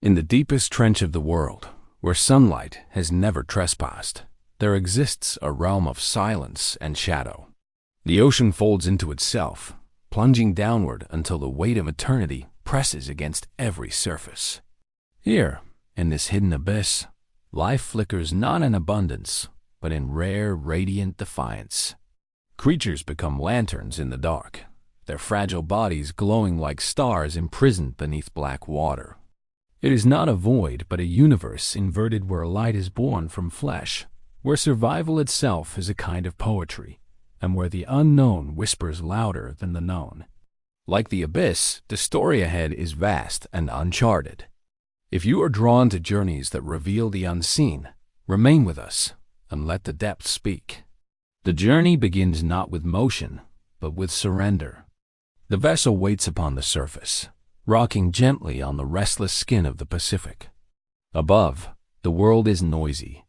In the deepest trench of the world, where sunlight has never trespassed, there exists a realm of silence and shadow. The ocean folds into itself, plunging downward until the weight of eternity presses against every surface. Here, in this hidden abyss, life flickers not in abundance, but in rare, radiant defiance. Creatures become lanterns in the dark, their fragile bodies glowing like stars imprisoned beneath black water. It is not a void, but a universe inverted where light is born from flesh, where survival itself is a kind of poetry, and where the unknown whispers louder than the known. Like the abyss, the story ahead is vast and uncharted. If you are drawn to journeys that reveal the unseen, remain with us and let the depths speak. The journey begins not with motion, but with surrender. The vessel waits upon the surface, rocking gently on the restless skin of the Pacific. Above, the world is noisy.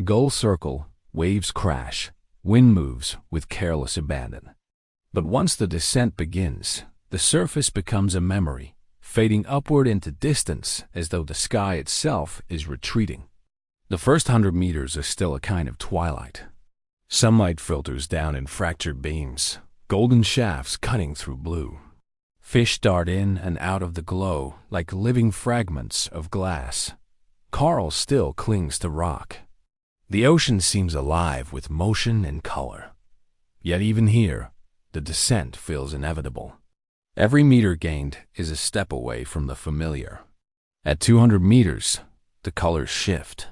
Gulls circle, waves crash, wind moves with careless abandon. But once the descent begins, the surface becomes a memory, fading upward into distance as though the sky itself is retreating. The first 100 meters are still a kind of twilight. Sunlight filters down in fractured beams, golden shafts cutting through blue. Fish dart in and out of the glow like living fragments of glass. Coral still clings to rock. The ocean seems alive with motion and color. Yet even here, the descent feels inevitable. Every meter gained is a step away from the familiar. At 200 meters, the colors shift.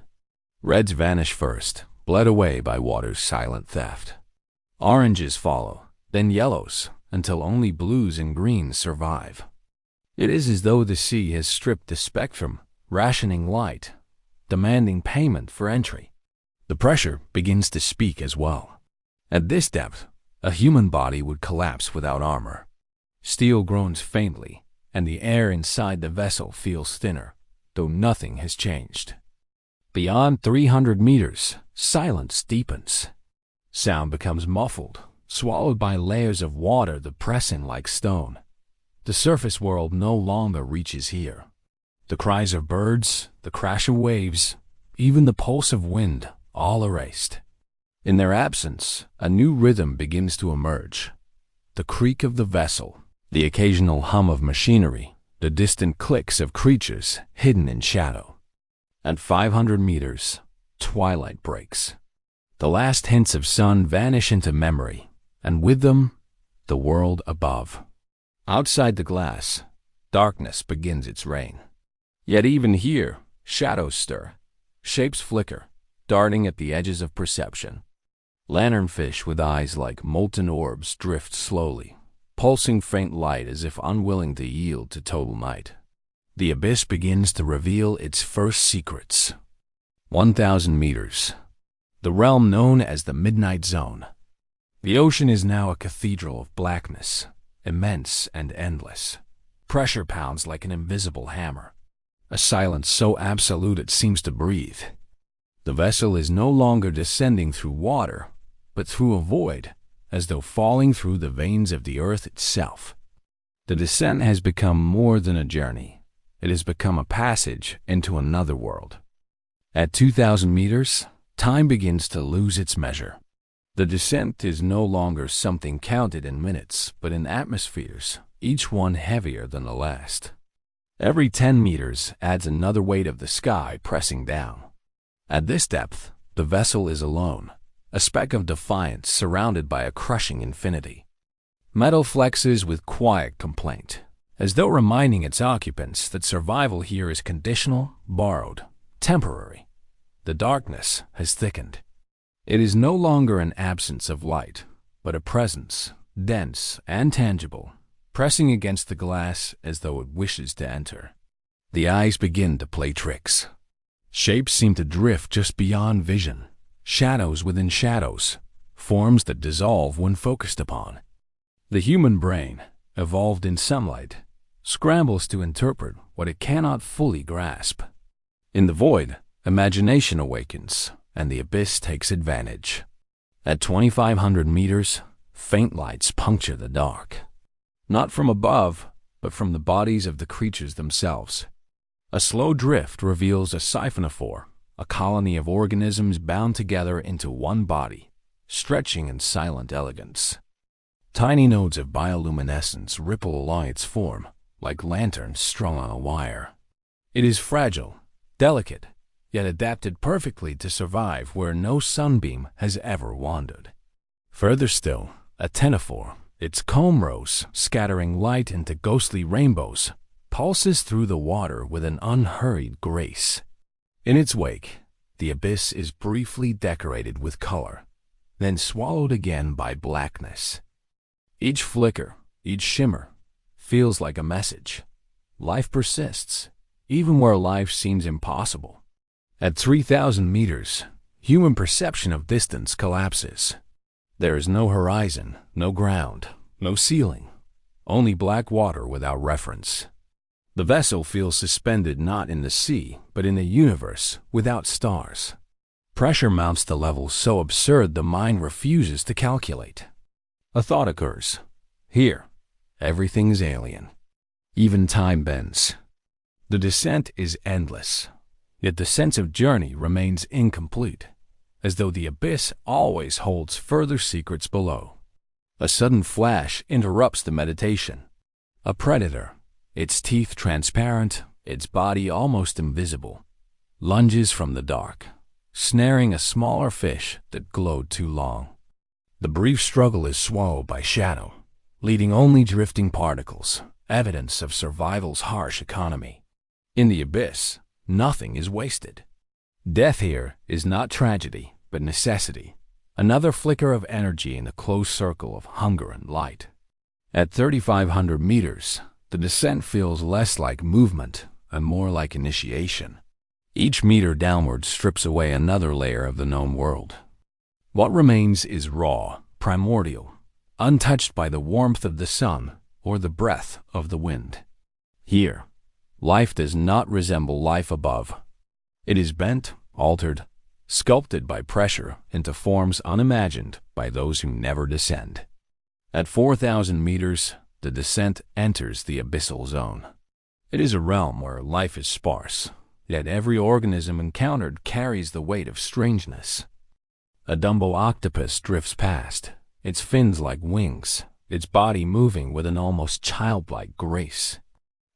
Reds vanish first, bled away by water's silent theft. Oranges follow, then yellows, until only blues and greens survive. It is as though the sea has stripped the spectrum, rationing light, demanding payment for entry. The pressure begins to speak as well. At this depth, a human body would collapse without armor. Steel groans faintly, and the air inside the vessel feels thinner, though nothing has changed. Beyond 300 meters, silence deepens. Sound becomes muffled, swallowed by layers of water that press in like stone. The surface world no longer reaches here. The cries of birds, the crash of waves, even the pulse of wind, all erased. In their absence, a new rhythm begins to emerge. The creak of the vessel, the occasional hum of machinery, the distant clicks of creatures hidden in shadow. At 500 meters, twilight breaks. The last hints of sun vanish into memory, and with them, the world above. Outside the glass, darkness begins its reign. Yet even here, shadows stir, shapes flicker, darting at the edges of perception. Lanternfish with eyes like molten orbs drift slowly, pulsing faint light as if unwilling to yield to total night. The abyss begins to reveal its first secrets. 1,000 meters. The realm known as the Midnight Zone. The ocean is now a cathedral of blackness, immense and endless. Pressure pounds like an invisible hammer. A silence so absolute it seems to breathe. The vessel is no longer descending through water, but through a void, as though falling through the veins of the earth itself. The descent has become more than a journey. It has become a passage into another world. At 2,000 meters, time begins to lose its measure. The descent is no longer something counted in minutes, but in atmospheres, each one heavier than the last. Every 10 meters adds another weight of the sky pressing down. At this depth, the vessel is alone, a speck of defiance surrounded by a crushing infinity. Metal flexes with quiet complaint, as though reminding its occupants that survival here is conditional, borrowed, temporary. The darkness has thickened. It is no longer an absence of light, but a presence, dense and tangible, pressing against the glass as though it wishes to enter. The eyes begin to play tricks. Shapes seem to drift just beyond vision, shadows within shadows, forms that dissolve when focused upon. The human brain, evolved in sunlight, scrambles to interpret what it cannot fully grasp. In the void, imagination awakens, and the abyss takes advantage. At 2,500 meters, faint lights puncture the dark. Not from above, but from the bodies of the creatures themselves. A slow drift reveals a siphonophore, a colony of organisms bound together into one body, stretching in silent elegance. Tiny nodes of bioluminescence ripple along its form, like lanterns strung on a wire. It is fragile, delicate, yet adapted perfectly to survive where no sunbeam has ever wandered. Further still, a ctenophore, its comb rose scattering light into ghostly rainbows, pulses through the water with an unhurried grace. In its wake, the abyss is briefly decorated with color, then swallowed again by blackness. Each flicker, each shimmer, feels like a message. Life persists, even where life seems impossible. At 3,000 meters, human perception of distance collapses. There is no horizon, no ground, no ceiling, only black water without reference. The vessel feels suspended not in the sea, but in a universe without stars. Pressure mounts to levels so absurd the mind refuses to calculate. A thought occurs. Here, everything is alien. Even time bends. The descent is endless, yet the sense of journey remains incomplete, as though the abyss always holds further secrets below. A sudden flash interrupts the meditation. A predator, its teeth transparent, its body almost invisible, lunges from the dark, snaring a smaller fish that glowed too long. The brief struggle is swallowed by shadow, leaving only drifting particles, evidence of survival's harsh economy. In the abyss, nothing is wasted. Death here is not tragedy, but necessity, another flicker of energy in the closed circle of hunger and light. At 3,500 meters, the descent feels less like movement and more like initiation. Each meter downward strips away another layer of the known world. What remains is raw, primordial, untouched by the warmth of the sun or the breath of the wind. Here, life does not resemble life above. It is bent, altered, sculpted by pressure into forms unimagined by those who never descend. At 4,000 meters, the descent enters the abyssal zone. It is a realm where life is sparse, yet every organism encountered carries the weight of strangeness. A Dumbo octopus drifts past, its fins like wings, its body moving with an almost childlike grace.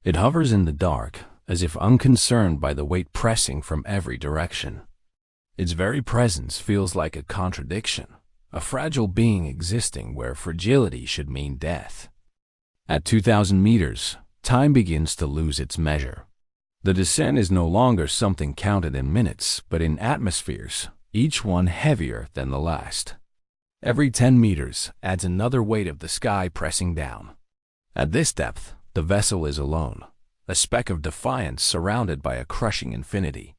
It hovers in the dark, as if unconcerned by the weight pressing from every direction. Its very presence feels like a contradiction, a fragile being existing where fragility should mean death. At 2,000 meters, time begins to lose its measure. The descent is no longer something counted in minutes, but in atmospheres, each one heavier than the last. Every 10 meters adds another weight of the sky pressing down. At this depth, the vessel is alone, a speck of defiance surrounded by a crushing infinity.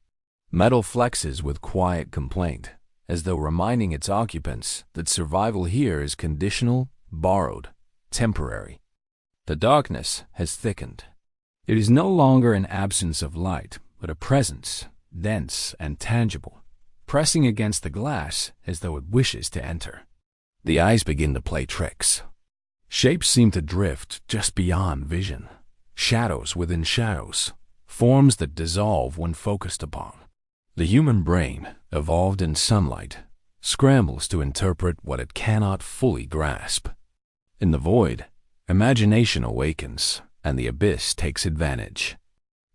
Metal flexes with quiet complaint, as though reminding its occupants that survival here is conditional, borrowed, temporary. The darkness has thickened. It is no longer an absence of light, but a presence, dense and tangible, pressing against the glass as though it wishes to enter. The eyes begin to play tricks. Shapes seem to drift just beyond vision. Shadows within shadows, forms that dissolve when focused upon. The human brain, evolved in sunlight, scrambles to interpret what it cannot fully grasp. In the void, imagination awakens, and the abyss takes advantage.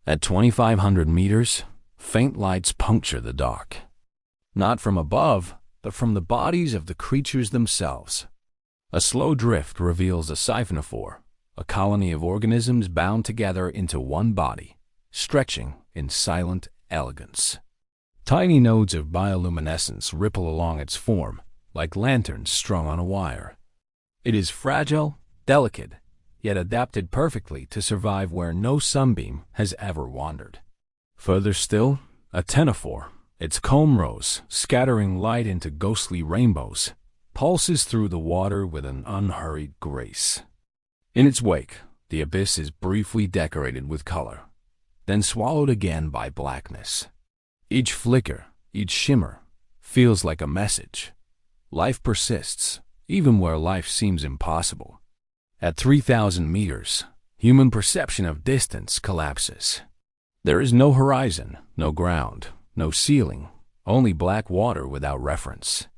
At 2,500 meters, faint lights puncture the dark. Not from above, but from the bodies of the creatures themselves. A slow drift reveals a siphonophore, a colony of organisms bound together into one body, stretching in silent elegance. Tiny nodes of bioluminescence ripple along its form, like lanterns strung on a wire. It is fragile, delicate, yet adapted perfectly to survive where no sunbeam has ever wandered. Further still, a ctenophore, its comb rose, scattering light into ghostly rainbows, pulses through the water with an unhurried grace. In its wake, the abyss is briefly decorated with color, then swallowed again by blackness. Each flicker, each shimmer, feels like a message. Life persists, even where life seems impossible. At 3,000 meters, human perception of distance collapses. There is no horizon, no ground, no ceiling, only black water without reference.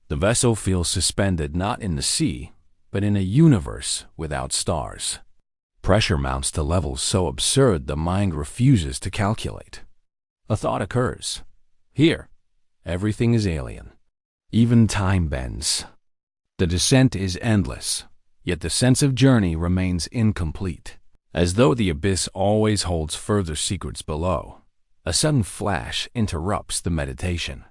The vessel feels suspended not in the sea, but in a universe without stars. Pressure mounts to levels so absurd the mind refuses to calculate. A thought occurs. Here, everything is alien. Even time bends. The descent is endless, yet the sense of journey remains incomplete. As though the abyss always holds further secrets below, a sudden flash interrupts the meditation.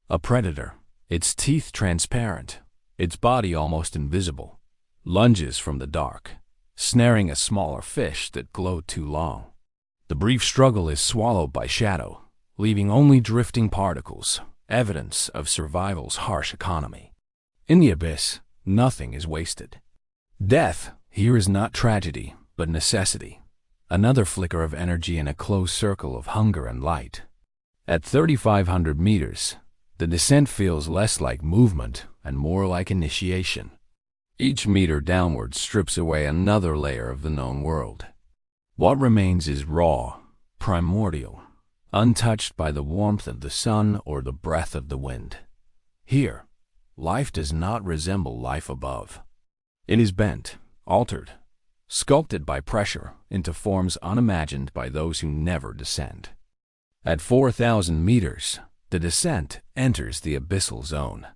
A predator, its teeth transparent, its body almost invisible, lunges from the dark, snaring a smaller fish that glowed too long. The brief struggle is swallowed by shadow, leaving only drifting particles, evidence of survival's harsh economy. In the abyss, nothing is wasted. Death here is not tragedy, but necessity, another flicker of energy in a closed circle of hunger and light. At 3,500 meters, the descent feels less like movement and more like initiation. Each meter downward strips away another layer of the known world. What remains is raw, primordial, untouched by the warmth of the sun or the breath of the wind. Here, life does not resemble life above. It is bent, altered, sculpted by pressure into forms unimagined by those who never descend. At 4,000 meters, the descent enters the abyssal zone.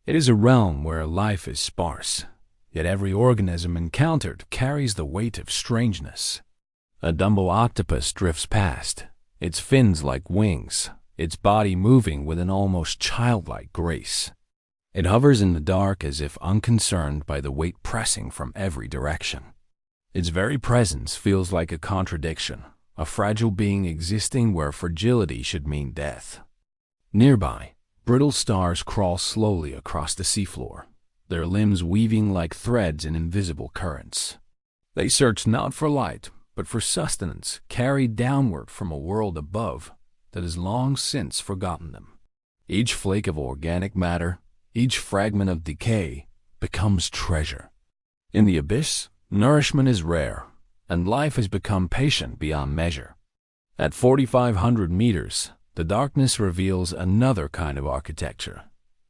It is a realm where life is sparse, yet every organism encountered carries the weight of strangeness. A Dumbo octopus drifts past, its fins like wings, its body moving with an almost childlike grace. It hovers in the dark as if unconcerned by the weight pressing from every direction. Its very presence feels like a contradiction, a fragile being existing where fragility should mean death. Nearby, brittle stars crawl slowly across the seafloor, their limbs weaving like threads in invisible currents. They search not for light, but for sustenance carried downward from a world above that has long since forgotten them. Each flake of organic matter, each fragment of decay, becomes treasure. In the abyss, nourishment is rare, and life has become patient beyond measure. At 4,500 meters, the darkness reveals another kind of architecture,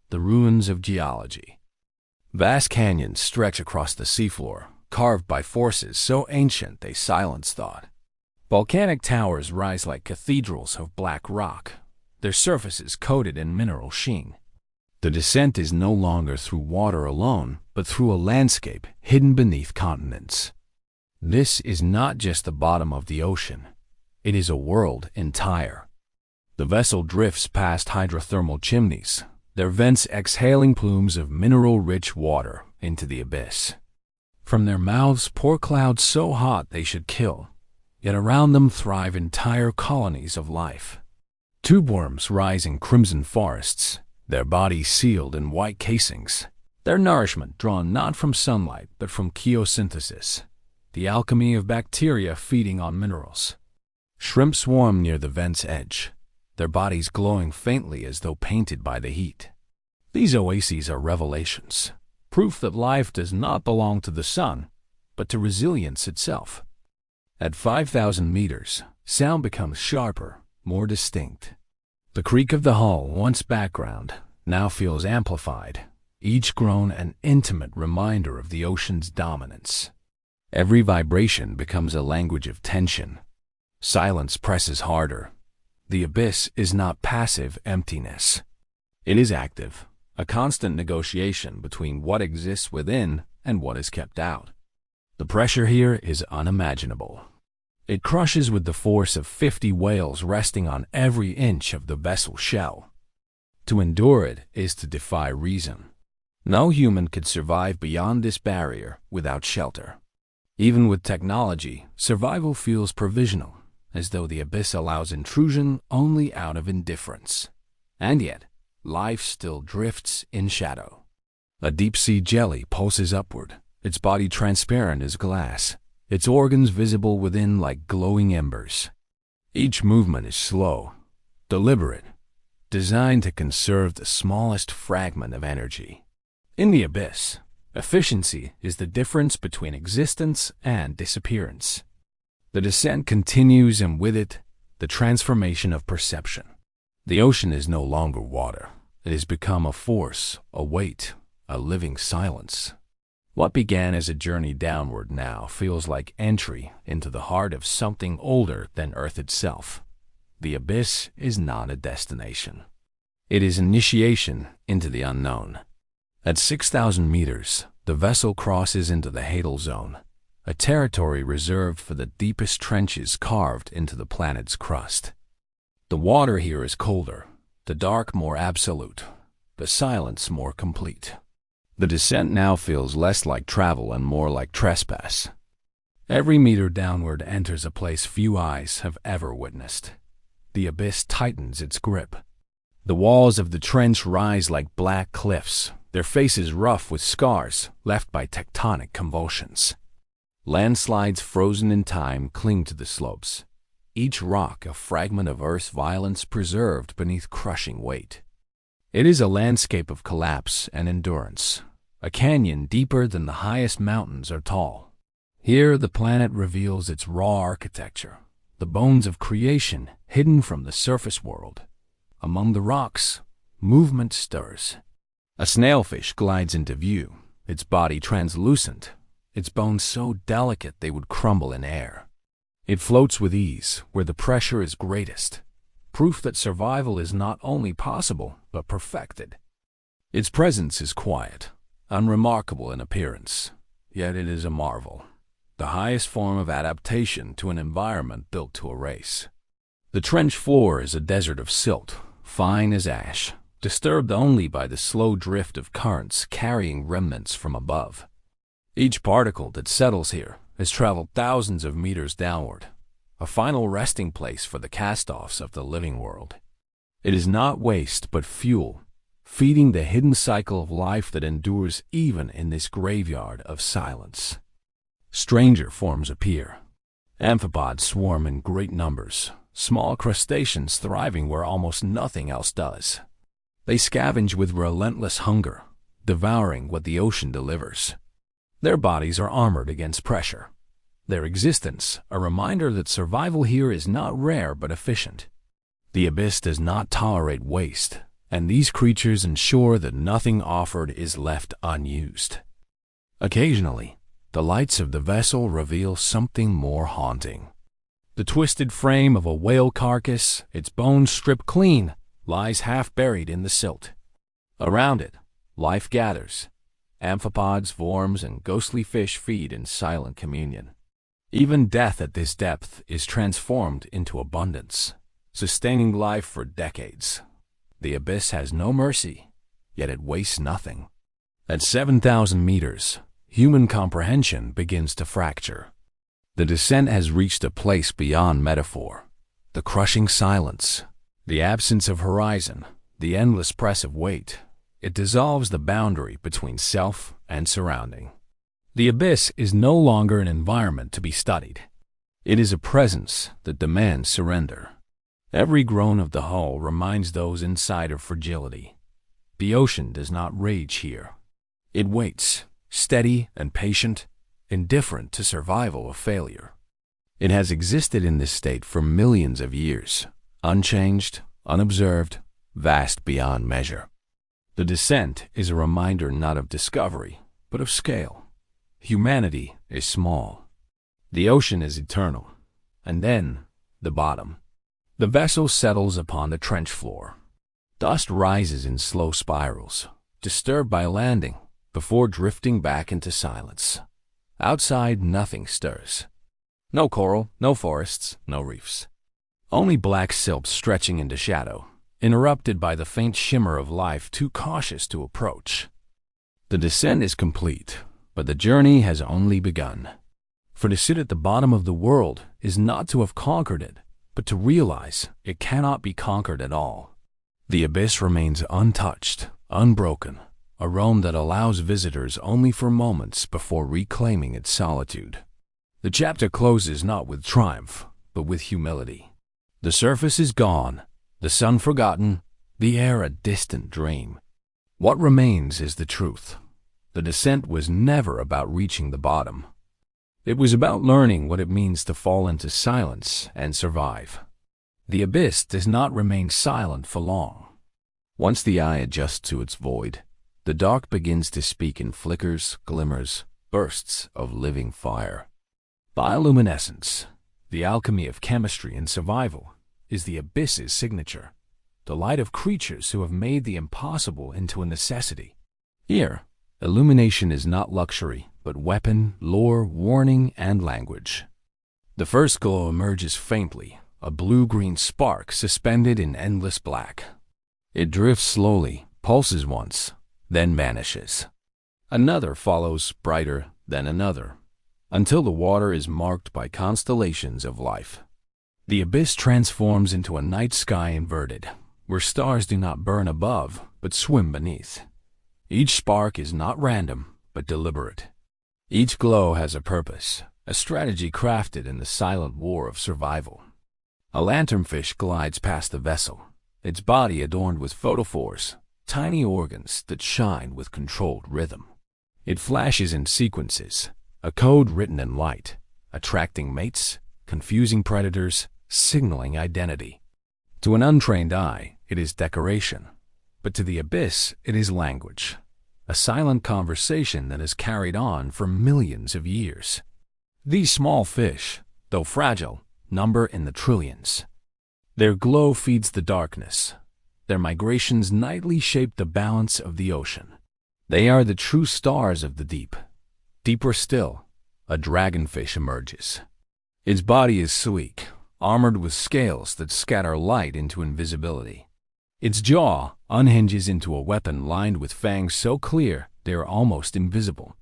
the ruins of geology. Vast canyons stretch across the seafloor, carved by forces so ancient they silence thought. Volcanic towers rise like cathedrals of black rock, their surfaces coated in mineral sheen. The descent is no longer through water alone, but through a landscape hidden beneath continents. This is not just the bottom of the ocean. It is a world entire. The vessel drifts past hydrothermal chimneys, their vents exhaling plumes of mineral-rich water into the abyss. From their mouths pour clouds so hot they should kill, yet around them thrive entire colonies of life. Tube worms rise in crimson forests, their bodies sealed in white casings, their nourishment drawn not from sunlight but from chemosynthesis, the alchemy of bacteria feeding on minerals. Shrimp swarm near the vent's edge, their bodies glowing faintly as though painted by the heat. These oases are revelations, proof that life does not belong to the sun, but to resilience itself. At 5,000 meters, sound becomes sharper, more distinct. The creak of the hull, once background, now feels amplified, each groan an intimate reminder of the ocean's dominance. Every vibration becomes a language of tension. Silence presses harder. The abyss is not passive emptiness. It is active, a constant negotiation between what exists within and what is kept out. The pressure here is unimaginable. It crushes with the force of 50 whales resting on every inch of the vessel's shell. To endure it is to defy reason. No human could survive beyond this barrier without shelter. Even with technology, survival feels provisional, as though the abyss allows intrusion only out of indifference. And yet, life still drifts in shadow. A deep-sea jelly pulses upward, its body transparent as glass, its organs visible within like glowing embers. Each movement is slow, deliberate, designed to conserve the smallest fragment of energy. In the abyss, efficiency is the difference between existence and disappearance. The descent continues, and with it, the transformation of perception. The ocean is no longer water. It has become a force, a weight, a living silence. What began as a journey downward now feels like entry into the heart of something older than Earth itself. The abyss is not a destination. It is initiation into the unknown. At 6,000 meters, the vessel crosses into the Hadal Zone, a territory reserved for the deepest trenches carved into the planet's crust. The water here is colder, the dark more absolute, the silence more complete. The descent now feels less like travel and more like trespass. Every meter downward enters a place few eyes have ever witnessed. The abyss tightens its grip. The walls of the trench rise like black cliffs, their faces rough with scars left by tectonic convulsions. Landslides frozen in time cling to the slopes, each rock a fragment of Earth's violence preserved beneath crushing weight. It is a landscape of collapse and endurance, a canyon deeper than the highest mountains are tall. Here the planet reveals its raw architecture, the bones of creation hidden from the surface world. Among the rocks, movement stirs. A snailfish glides into view, its body translucent, its bones so delicate they would crumble in air. It floats with ease where the pressure is greatest, proof that survival is not only possible but perfected. Its presence is quiet, unremarkable in appearance, yet it is a marvel, the highest form of adaptation to an environment built to erase. The trench floor is a desert of silt, fine as ash, disturbed only by the slow drift of currents carrying remnants from above. Each particle that settles here has traveled thousands of meters downward, a final resting place for the cast-offs of the living world. It is not waste but fuel, feeding the hidden cycle of life that endures even in this graveyard of silence. Stranger forms appear. Amphipods swarm in great numbers, small crustaceans thriving where almost nothing else does. They scavenge with relentless hunger, devouring what the ocean delivers. Their bodies are armored against pressure. Their existence, a reminder that survival here is not rare but efficient. The abyss does not tolerate waste, and these creatures ensure that nothing offered is left unused. Occasionally, the lights of the vessel reveal something more haunting. The twisted frame of a whale carcass, its bones stripped clean, lies half buried in the silt. Around it, life gathers. Amphipods, worms, and ghostly fish feed in silent communion. Even death at this depth is transformed into abundance, sustaining life for decades. The abyss has no mercy, yet it wastes nothing. At 7,000 meters, human comprehension begins to fracture. The descent has reached a place beyond metaphor. The crushing silence, the absence of horizon, the endless press of weight. It dissolves the boundary between self and surrounding. The abyss is no longer an environment to be studied. It is a presence that demands surrender. Every groan of the hull reminds those inside of fragility. The ocean does not rage here. It waits, steady and patient, indifferent to survival or failure. It has existed in this state for millions of years, unchanged, unobserved, vast beyond measure. The descent is a reminder not of discovery, but of scale. Humanity is small. The ocean is eternal. And then, the bottom. The vessel settles upon the trench floor. Dust rises in slow spirals, disturbed by landing, before drifting back into silence. Outside, nothing stirs. No coral, no forests, no reefs. Only black silt stretching into shadow, interrupted by the faint shimmer of life too cautious to approach. The descent is complete, but the journey has only begun. For to sit at the bottom of the world is not to have conquered it, but to realize it cannot be conquered at all. The abyss remains untouched, unbroken, a realm that allows visitors only for moments before reclaiming its solitude. The chapter closes not with triumph, but with humility. The surface is gone, the sun forgotten, the air a distant dream. What remains is the truth. The descent was never about reaching the bottom. It was about learning what it means to fall into silence and survive. The abyss does not remain silent for long. Once the eye adjusts to its void, the dark begins to speak in flickers, glimmers, bursts of living fire. Bioluminescence, the alchemy of chemistry and survival, is the abyss's signature, the light of creatures who have made the impossible into a necessity. Here, illumination is not luxury, but weapon, lore, warning, and language. The first glow emerges faintly, a blue-green spark suspended in endless black. It drifts slowly, pulses once, then vanishes. Another follows, brighter than another, until the water is marked by constellations of life. The abyss transforms into a night sky inverted, where stars do not burn above, but swim beneath. Each spark is not random, but deliberate. Each glow has a purpose, a strategy crafted in the silent war of survival. A lanternfish glides past the vessel, its body adorned with photophores, tiny organs that shine with controlled rhythm. It flashes in sequences, a code written in light, attracting mates, confusing predators, signaling identity. To an untrained eye, it is decoration, but to the abyss, it is language, a silent conversation that is carried on for millions of years. These small fish, though fragile, number in the trillions. Their glow feeds the darkness. Their migrations nightly shape the balance of the ocean. They are the true stars of the deep. Deeper still, a dragonfish emerges. Its body is sleek, armored with scales that scatter light into invisibility. Its jaw unhinges into a weapon lined with fangs so clear they are almost invisible.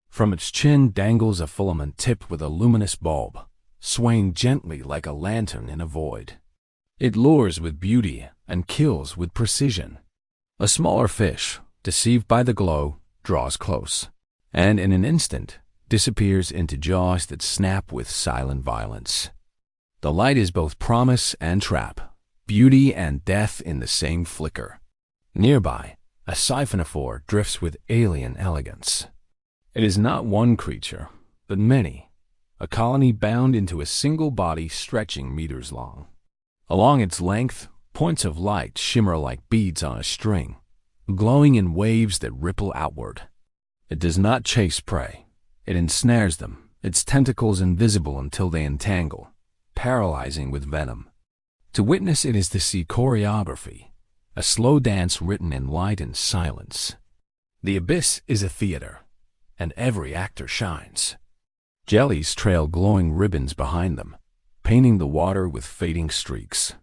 From its chin dangles a filament tipped with a luminous bulb, swaying gently like a lantern in a void. It lures with beauty and kills with precision. A smaller fish, deceived by the glow, draws close, and in an instant disappears into jaws that snap with silent violence. The light is both promise and trap, beauty and death in the same flicker. Nearby, a siphonophore drifts with alien elegance. It is not one creature, but many, a colony bound into a single body stretching meters long. Along its length, points of light shimmer like beads on a string, glowing in waves that ripple outward. It does not chase prey. It ensnares them, its tentacles invisible until they entangle, paralyzing with venom. To witness it is to see choreography, a slow dance written in light and silence. The abyss is a theater, and every actor shines. Jellies trail glowing ribbons behind them, painting the water with fading streaks.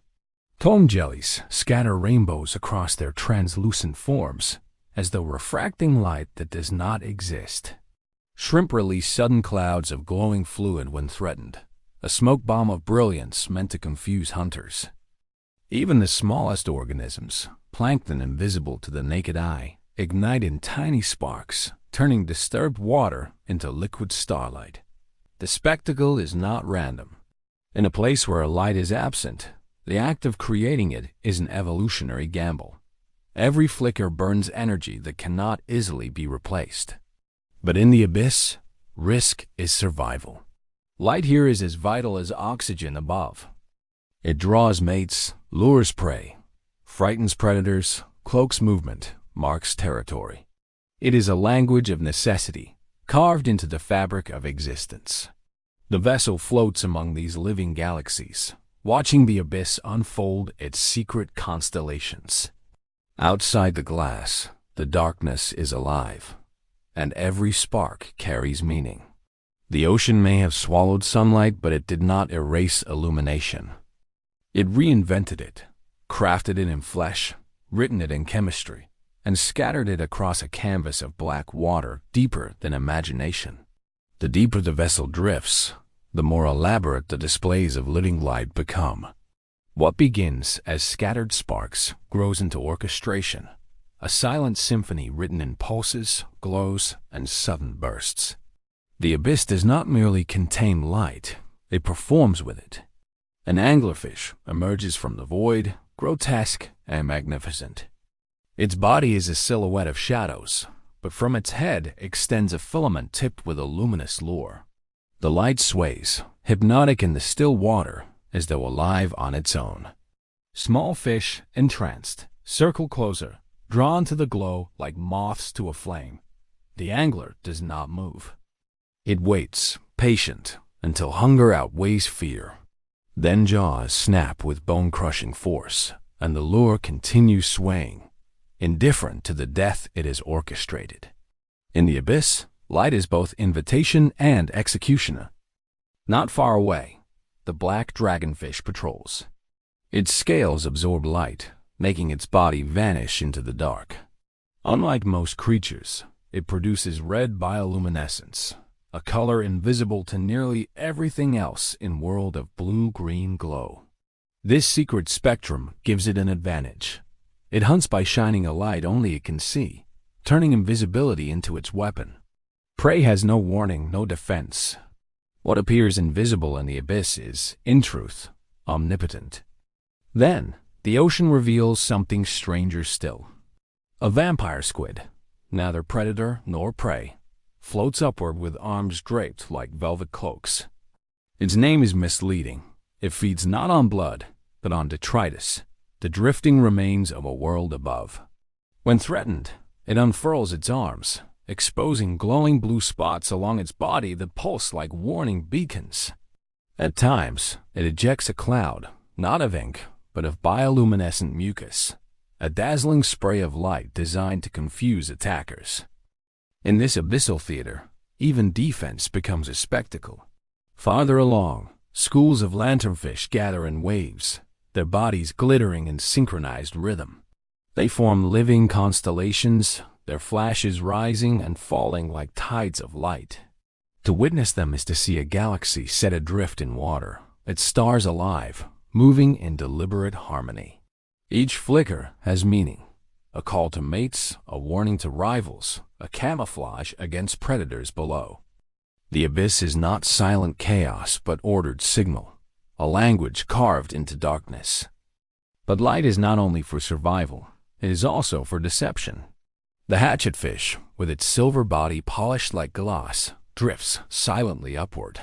Comb jellies scatter rainbows across their translucent forms, as though refracting light that does not exist. Shrimp release sudden clouds of glowing fluid when threatened, a smoke bomb of brilliance meant to confuse hunters. Even the smallest organisms, plankton invisible to the naked eye, ignite in tiny sparks, turning disturbed water into liquid starlight. The spectacle is not random. In a place where light is absent, the act of creating it is an evolutionary gamble. Every flicker burns energy that cannot easily be replaced. But in the abyss, risk is survival. Light here is as vital as oxygen above. It draws mates, lures prey, frightens predators, cloaks movement, marks territory. It is a language of necessity, carved into the fabric of existence. The vessel floats among these living galaxies, watching the abyss unfold its secret constellations. Outside the glass, the darkness is alive, and every spark carries meaning. The ocean may have swallowed sunlight, but it did not erase illumination. It reinvented it, crafted it in flesh, written it in chemistry, and scattered it across a canvas of black water deeper than imagination. The deeper the vessel drifts, the more elaborate the displays of living light become. What begins as scattered sparks grows into orchestration, a silent symphony written in pulses, glows, and sudden bursts. The abyss does not merely contain light, it performs with it. An anglerfish emerges from the void, grotesque and magnificent. Its body is a silhouette of shadows, but from its head extends a filament tipped with a luminous lure. The light sways, hypnotic in the still water, as though alive on its own. Small fish, entranced, circle closer, drawn to the glow like moths to a flame. The angler does not move. It waits, patient, until hunger outweighs fear. Then jaws snap with bone-crushing force, and the lure continues swaying, indifferent to the death it has orchestrated. In the abyss, light is both invitation and executioner. Not far away, the black dragonfish patrols. Its scales absorb light, making its body vanish into the dark. Unlike most creatures, it produces red bioluminescence, a color invisible to nearly everything else in a world of blue-green glow. This secret spectrum gives it an advantage. It hunts by shining a light only it can see, turning invisibility into its weapon. Prey has no warning, no defense. What appears invisible in the abyss is, in truth, omnipotent. Then, the ocean reveals something stranger still. A vampire squid, neither predator nor prey, floats upward with arms draped like velvet cloaks. Its name is misleading. It feeds not on blood, but on detritus, the drifting remains of a world above. When threatened, it unfurls its arms, exposing glowing blue spots along its body that pulse like warning beacons. At times, it ejects a cloud, not of ink, but of bioluminescent mucus, a dazzling spray of light designed to confuse attackers. In this abyssal theater, even defense becomes a spectacle. Farther along, schools of lanternfish gather in waves, their bodies glittering in synchronized rhythm. They form living constellations, their flashes rising and falling like tides of light. To witness them is to see a galaxy set adrift in water, its stars alive, moving in deliberate harmony. Each flicker has meaning. A call to mates, a warning to rivals, a camouflage against predators below. The abyss is not silent chaos but ordered signal, a language carved into darkness. But light is not only for survival, it is also for deception. The hatchetfish, with its silver body polished like glass, drifts silently upward.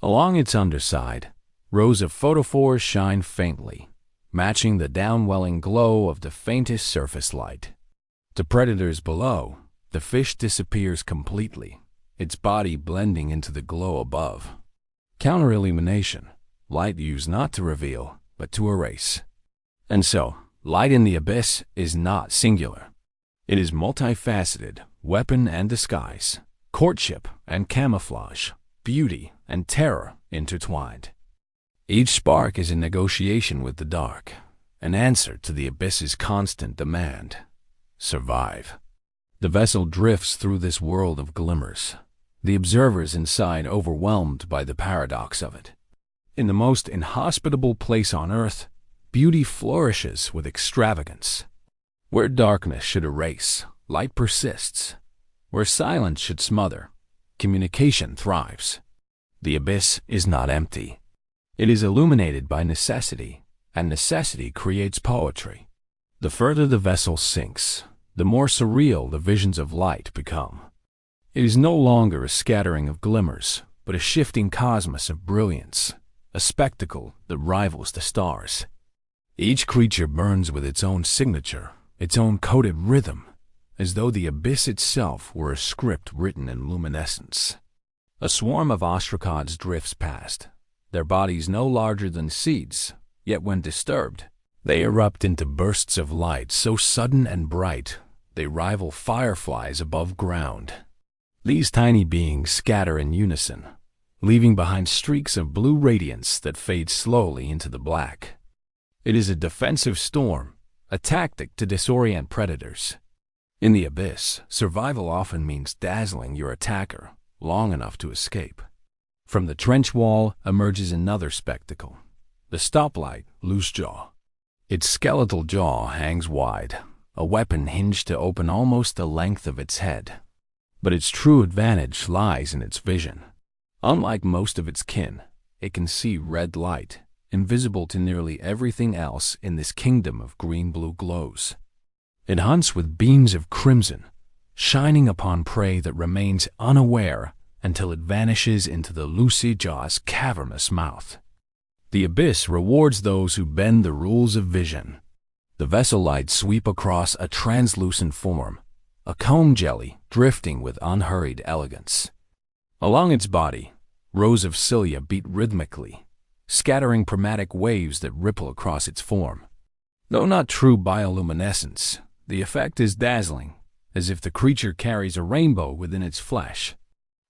Along its underside, rows of photophores shine faintly, matching the downwelling glow of the faintest surface light. To predators below, the fish disappears completely, its body blending into the glow above. Counter-illumination, light used not to reveal, but to erase. And so, light in the abyss is not singular. It is multifaceted, weapon and disguise, courtship and camouflage, beauty and terror intertwined. Each spark is a negotiation with the dark, an answer to the abyss's constant demand. Survive. The vessel drifts through this world of glimmers, the observers inside overwhelmed by the paradox of it. In the most inhospitable place on earth, beauty flourishes with extravagance. Where darkness should erase, light persists. Where silence should smother, communication thrives. The abyss is not empty. It is illuminated by necessity, and necessity creates poetry. The further the vessel sinks, the more surreal the visions of light become. It is no longer a scattering of glimmers, but a shifting cosmos of brilliance, a spectacle that rivals the stars. Each creature burns with its own signature, its own coded rhythm, as though the abyss itself were a script written in luminescence. A swarm of ostracods drifts past, their bodies no larger than seeds, yet when disturbed, they erupt into bursts of light so sudden and bright, they rival fireflies above ground. These tiny beings scatter in unison, leaving behind streaks of blue radiance that fade slowly into the black. It is a defensive storm, a tactic to disorient predators. In the abyss, survival often means dazzling your attacker long enough to escape. From the trench wall emerges another spectacle, the stoplight loose jaw. Its skeletal jaw hangs wide, a weapon hinged to open almost the length of its head. But its true advantage lies in its vision. Unlike most of its kin, it can see red light, invisible to nearly everything else in this kingdom of green-blue glows. It hunts with beams of crimson, shining upon prey that remains unaware until it vanishes into the lucid jaw's cavernous mouth. The abyss rewards those who bend the rules of vision. The vessel lights sweep across a translucent form, a comb jelly drifting with unhurried elegance. Along its body, rows of cilia beat rhythmically, scattering chromatic waves that ripple across its form. Though not true bioluminescence, the effect is dazzling, as if the creature carries a rainbow within its flesh.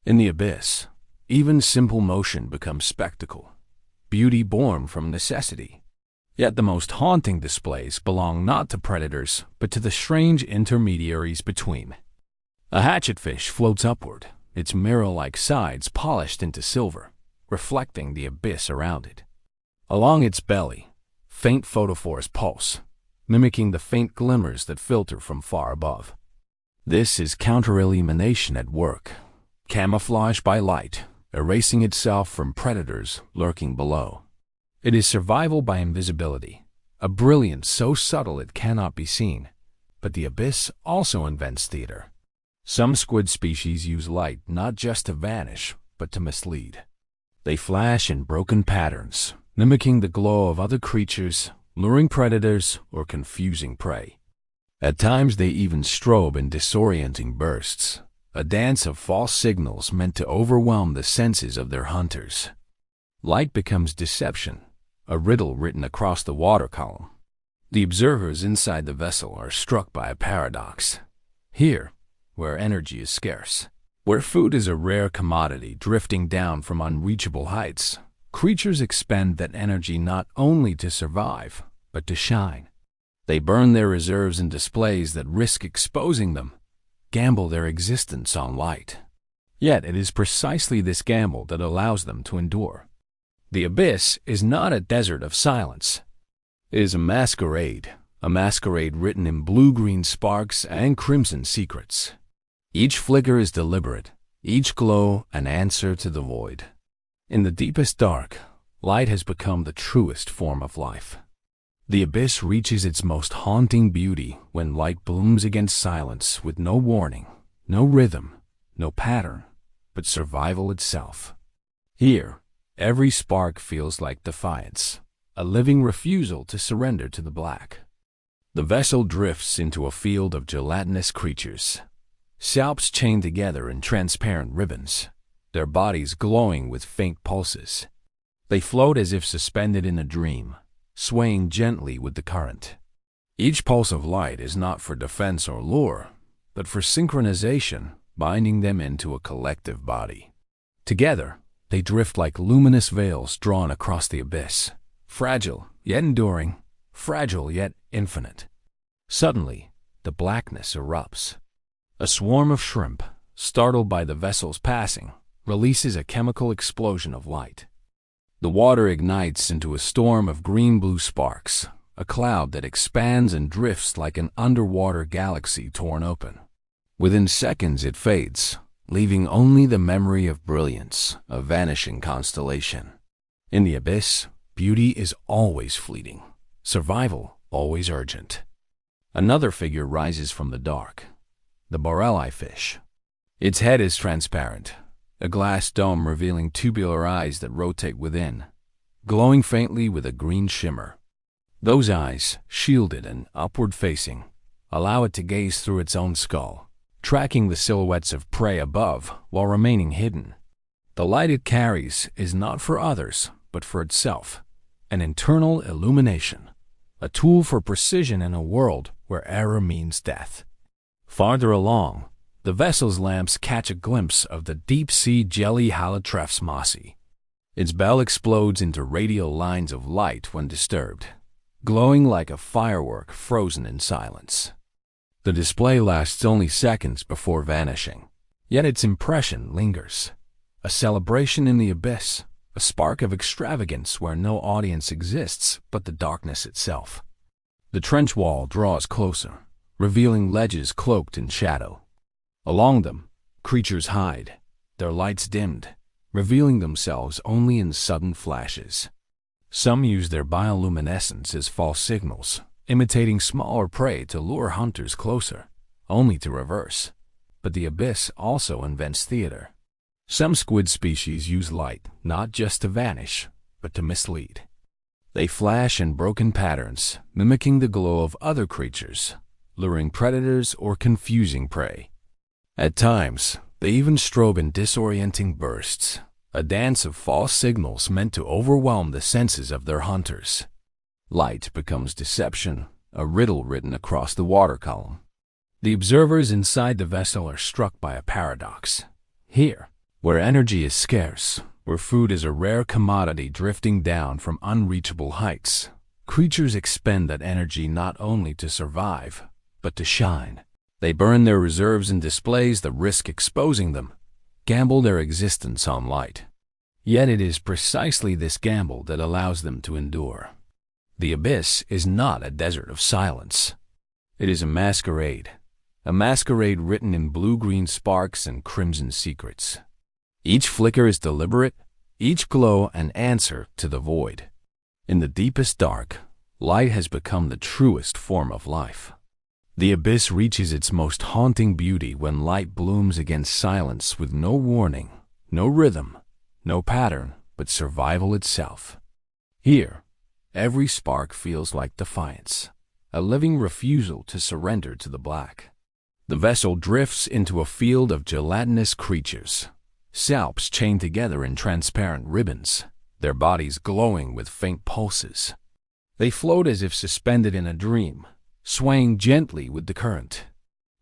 In the abyss, even simple motion becomes spectacle, beauty born from necessity. Yet the most haunting displays belong not to predators, but to the strange intermediaries between. A hatchetfish floats upward, its mirror-like sides polished into silver, reflecting the abyss around it. Along its belly, faint photophores pulse, mimicking the faint glimmers that filter from far above. This is counter-illumination at work, camouflaged by light, erasing itself from predators lurking below. It is survival by invisibility, a brilliance so subtle it cannot be seen. But the abyss also invents theater. Some squid species use light not just to vanish, but to mislead. They flash in broken patterns, mimicking the glow of other creatures, luring predators, or confusing prey. At times they even strobe in disorienting bursts, a dance of false signals meant to overwhelm the senses of their hunters. Light becomes deception, a riddle written across the water column. The observers inside the vessel are struck by a paradox. Here, where energy is scarce, where food is a rare commodity drifting down from unreachable heights, creatures expend that energy not only to survive, but to shine. They burn their reserves in displays that risk exposing them, gamble their existence on light. Yet it is precisely this gamble that allows them to endure. The abyss is not a desert of silence. It is a masquerade written in blue-green sparks and crimson secrets. Each flicker is deliberate, each glow an answer to the void. In the deepest dark, light has become the truest form of life. The abyss reaches its most haunting beauty when light blooms against silence with no warning, no rhythm, no pattern, but survival itself. Here, every spark feels like defiance, a living refusal to surrender to the black. The vessel drifts into a field of gelatinous creatures, salps chained together in transparent ribbons, their bodies glowing with faint pulses. They float as if suspended in a dream, swaying gently with the current. Each pulse of light is not for defense or lure, but for synchronization, binding them into a collective body. Together, they drift like luminous veils drawn across the abyss, fragile yet enduring, fragile yet infinite. Suddenly, the blackness erupts. A swarm of shrimp, startled by the vessel's passing, releases a chemical explosion of light. The water ignites into a storm of green-blue sparks, a cloud that expands and drifts like an underwater galaxy torn open. Within seconds it fades, leaving only the memory of brilliance, a vanishing constellation. In the abyss, beauty is always fleeting, survival always urgent. Another figure rises from the dark, the Borelli fish. Its head is transparent, a glass dome revealing tubular eyes that rotate within, glowing faintly with a green shimmer. Those eyes, shielded and upward-facing, allow it to gaze through its own skull, tracking the silhouettes of prey above while remaining hidden. The light it carries is not for others, but for itself, an internal illumination, a tool for precision in a world where error means death. Farther along, the vessel's lamps catch a glimpse of the deep-sea jelly Halotrefs mossi. Its bell explodes into radial lines of light when disturbed, glowing like a firework frozen in silence. The display lasts only seconds before vanishing, yet its impression lingers. A celebration in the abyss, a spark of extravagance where no audience exists but the darkness itself. The trench wall draws closer, revealing ledges cloaked in shadow. Along them, creatures hide, their lights dimmed, revealing themselves only in sudden flashes. Some use their bioluminescence as false signals, imitating smaller prey to lure hunters closer, only to reverse. But the abyss also invents theater. Some squid species use light not just to vanish, but to mislead. They flash in broken patterns, mimicking the glow of other creatures, luring predators or confusing prey. At times, they even strobe in disorienting bursts, a dance of false signals meant to overwhelm the senses of their hunters. Light becomes deception, a riddle written across the water column. The observers inside the vessel are struck by a paradox. Here, where energy is scarce, where food is a rare commodity drifting down from unreachable heights, creatures expend that energy not only to survive, but to shine. They burn their reserves in displays that risk exposing them, gamble their existence on light. Yet it is precisely this gamble that allows them to endure. The abyss is not a desert of silence. It is a masquerade written in blue-green sparks and crimson secrets. Each flicker is deliberate, each glow an answer to the void. In the deepest dark, light has become the truest form of life. The abyss reaches its most haunting beauty when light blooms against silence with no warning, no rhythm, no pattern, but survival itself. Here, every spark feels like defiance, a living refusal to surrender to the black. The vessel drifts into a field of gelatinous creatures, salps chained together in transparent ribbons, their bodies glowing with faint pulses. They float as if suspended in a dream, swaying gently with the current.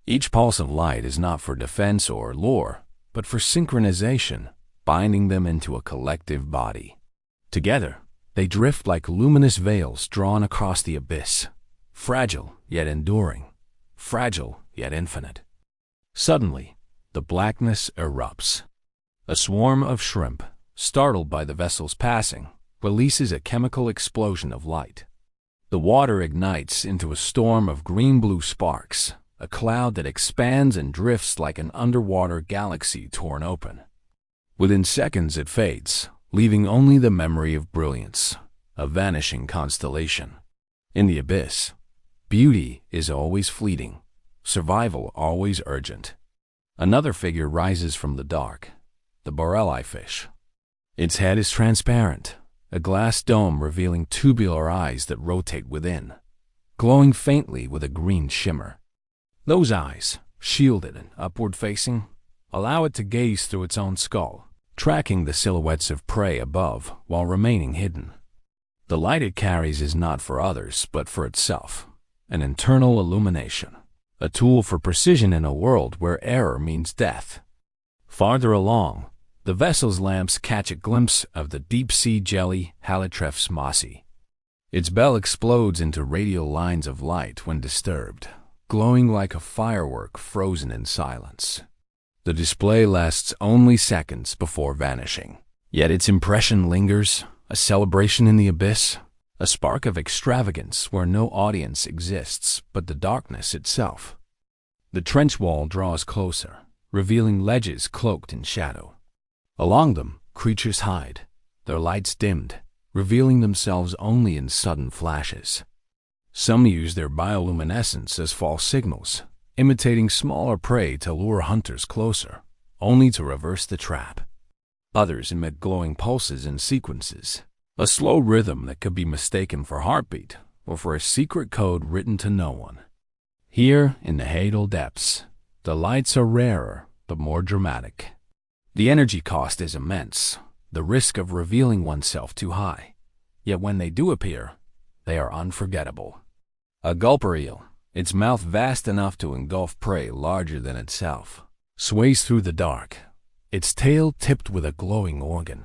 Each pulse of light is not for defense or lure, but for synchronization, binding them into a collective body. Together, they drift like luminous veils drawn across the abyss, fragile yet enduring, fragile yet infinite. Suddenly, the blackness erupts. A swarm of shrimp, startled by the vessel's passing, releases a chemical explosion of light. The water ignites into a storm of green-blue sparks, a cloud that expands and drifts like an underwater galaxy torn open. Within seconds it fades, leaving only the memory of brilliance, a vanishing constellation. In the abyss, beauty is always fleeting, survival always urgent. Another figure rises from the dark, the Borelli fish. Its head is transparent, a glass dome revealing tubular eyes that rotate within, glowing faintly with a green shimmer. Those eyes, shielded and upward-facing, allow it to gaze through its own skull, tracking the silhouettes of prey above while remaining hidden. The light it carries is not for others, but for itself, an internal illumination, a tool for precision in a world where error means death. Farther along, the vessel's lamps catch a glimpse of the deep-sea jelly Halitref's mossi. Its bell explodes into radial lines of light when disturbed, glowing like a firework frozen in silence. The display lasts only seconds before vanishing. Yet its impression lingers, a celebration in the abyss, a spark of extravagance where no audience exists but the darkness itself. The trench wall draws closer, revealing ledges cloaked in shadow. Along them, creatures hide, their lights dimmed, revealing themselves only in sudden flashes. Some use their bioluminescence as false signals, imitating smaller prey to lure hunters closer, only to reverse the trap. Others emit glowing pulses in sequences, a slow rhythm that could be mistaken for heartbeat or for a secret code written to no one. Here, in the Hadal depths, the lights are rarer but more dramatic. The energy cost is immense, the risk of revealing oneself too high. Yet when they do appear, they are unforgettable. A gulper eel, its mouth vast enough to engulf prey larger than itself, sways through the dark, its tail tipped with a glowing organ.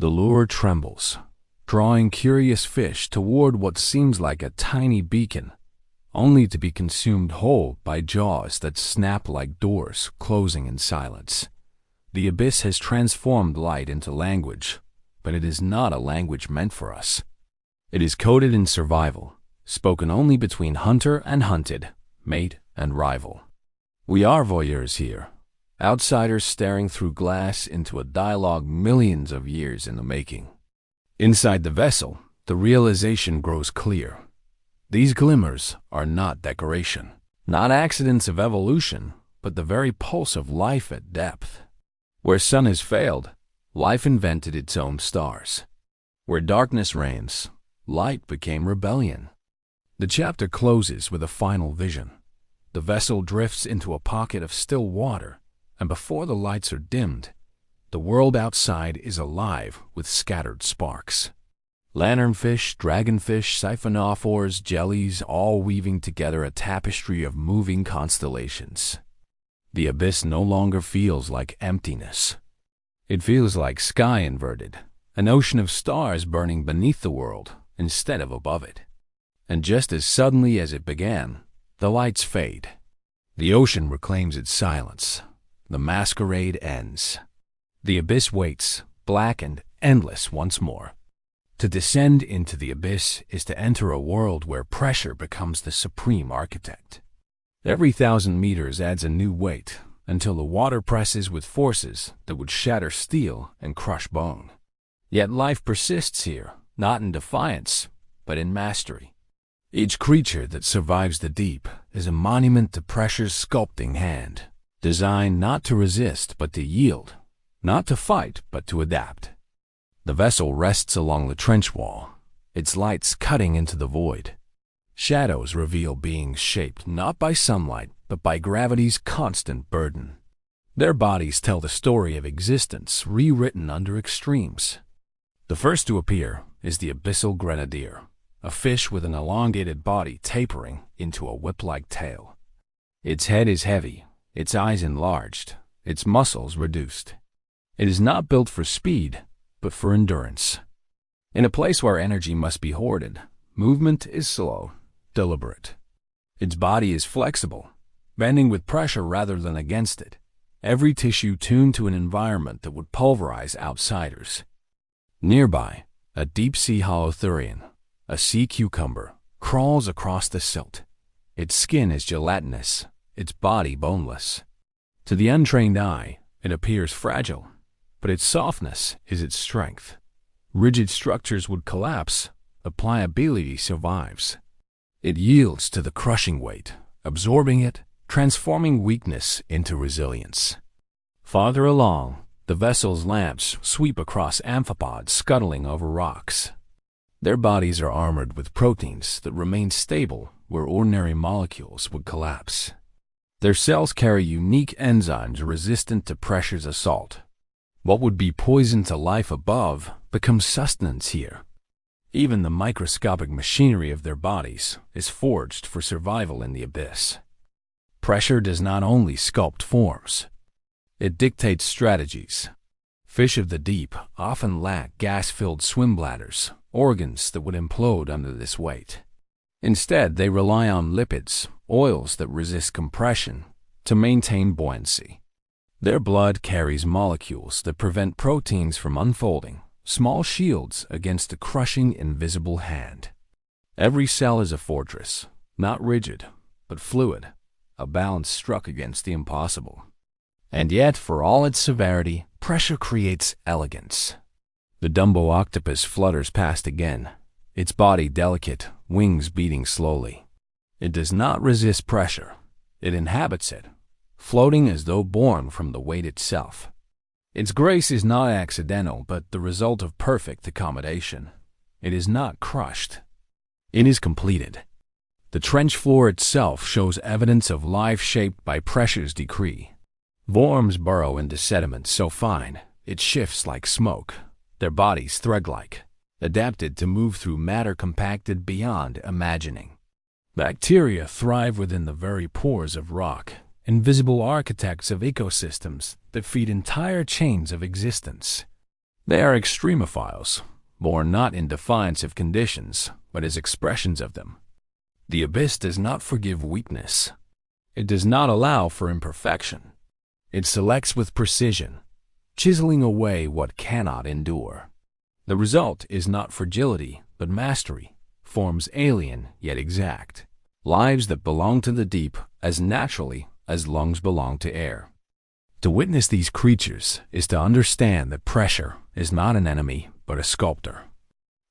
The lure trembles, drawing curious fish toward what seems like a tiny beacon, only to be consumed whole by jaws that snap like doors closing in silence. The abyss has transformed light into language, but it is not a language meant for us. It is coded in survival, spoken only between hunter and hunted, mate and rival. We are voyeurs here, outsiders staring through glass into a dialogue millions of years in the making. Inside the vessel, the realization grows clear. These glimmers are not decoration, not accidents of evolution, but the very pulse of life at depth. Where sun has failed, life invented its own stars. Where darkness reigns, Light became rebellion. The chapter closes with a final vision. The vessel drifts into a pocket of still water, and before the lights are dimmed, the world outside is alive with scattered sparks. Lanternfish, dragonfish, siphonophores, jellies, all weaving together a tapestry of moving constellations. The abyss no longer feels like emptiness. It feels like sky inverted, an ocean of stars burning beneath the world instead of above it. And just as suddenly as it began, the lights fade. The ocean reclaims its silence. The masquerade ends. The abyss waits, black and endless once more. To descend into the abyss is to enter a world where pressure becomes the supreme architect. Every 1,000 meters adds a new weight until the water presses with forces that would shatter steel and crush bone. Yet life persists here, not in defiance, but in mastery. Each creature that survives the deep is a monument to pressure's sculpting hand, designed not to resist but to yield, not to fight but to adapt. The vessel rests along the trench wall, its lights cutting into the void. Shadows reveal beings shaped not by sunlight, but by gravity's constant burden. Their bodies tell the story of existence rewritten under extremes. The first to appear is the abyssal grenadier, a fish with an elongated body tapering into a whip-like tail. Its head is heavy, its eyes enlarged, its muscles reduced. It is not built for speed, but for endurance. In a place where energy must be hoarded, movement is slow, deliberate. Its body is flexible, bending with pressure rather than against it, every tissue tuned to an environment that would pulverize outsiders. Nearby, a deep-sea holothurian, a sea cucumber, crawls across the silt. Its skin is gelatinous, its body boneless. To the untrained eye, it appears fragile, but its softness is its strength. Rigid structures would collapse, but pliability survives. It yields to the crushing weight, absorbing it, transforming weakness into resilience. Farther along, the vessel's lamps sweep across amphipods scuttling over rocks. Their bodies are armored with proteins that remain stable where ordinary molecules would collapse. Their cells carry unique enzymes resistant to pressure's assault. What would be poison to life above becomes sustenance here. Even the microscopic machinery of their bodies is forged for survival in the abyss. Pressure does not only sculpt forms, it dictates strategies. Fish of the deep often lack gas-filled swim bladders, organs that would implode under this weight. Instead, they rely on lipids, oils that resist compression, to maintain buoyancy. Their blood carries molecules that prevent proteins from unfolding, small shields against a crushing invisible hand. Every cell is a fortress, not rigid, but fluid, a balance struck against the impossible. And yet, for all its severity, pressure creates elegance. The Dumbo octopus flutters past again, its body delicate, wings beating slowly. It does not resist pressure. It inhabits it, floating as though born from the weight itself. Its grace is not accidental, but the result of perfect accommodation. It is not crushed. It is completed. The trench floor itself shows evidence of life shaped by pressure's decree. Worms burrow into sediment so fine, it shifts like smoke, their bodies thread-like, adapted to move through matter compacted beyond imagining. Bacteria thrive within the very pores of rock, invisible architects of ecosystems that feed entire chains of existence. They are extremophiles, born not in defiance of conditions, but as expressions of them. The abyss does not forgive weakness. It does not allow for imperfection. It selects with precision, chiseling away what cannot endure. The result is not fragility, but mastery, forms alien yet exact, lives that belong to the deep as naturally as lungs belong to air. To witness these creatures is to understand that pressure is not an enemy, but a sculptor.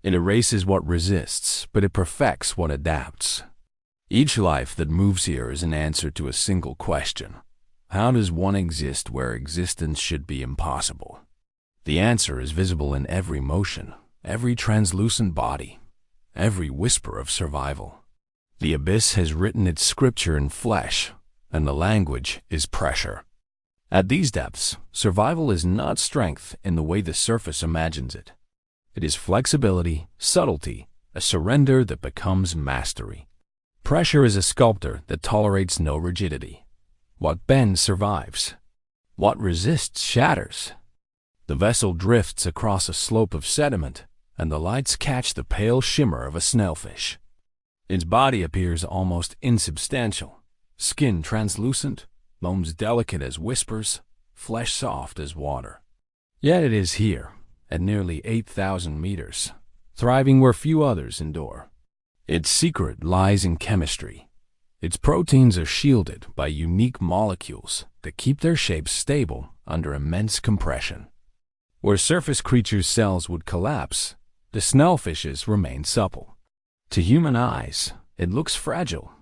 It erases what resists, but it perfects what adapts. Each life that moves here is an answer to a single question. How does one exist where existence should be impossible? The answer is visible in every motion, every translucent body, every whisper of survival. The abyss has written its scripture in flesh, and the language is pressure. At these depths, survival is not strength in the way the surface imagines it. It is flexibility, subtlety, a surrender that becomes mastery. Pressure is a sculptor that tolerates no rigidity. What bends survives. What resists shatters. The vessel drifts across a slope of sediment, and the lights catch the pale shimmer of a snailfish. Its body appears almost insubstantial, skin translucent, bones delicate as whispers, flesh soft as water. Yet it is here, at nearly 8,000 meters, thriving where few others endure. Its secret lies in chemistry. Its proteins are shielded by unique molecules that keep their shapes stable under immense compression. Where surface creatures' cells would collapse, the snailfish's remain supple. To human eyes, it looks fragile,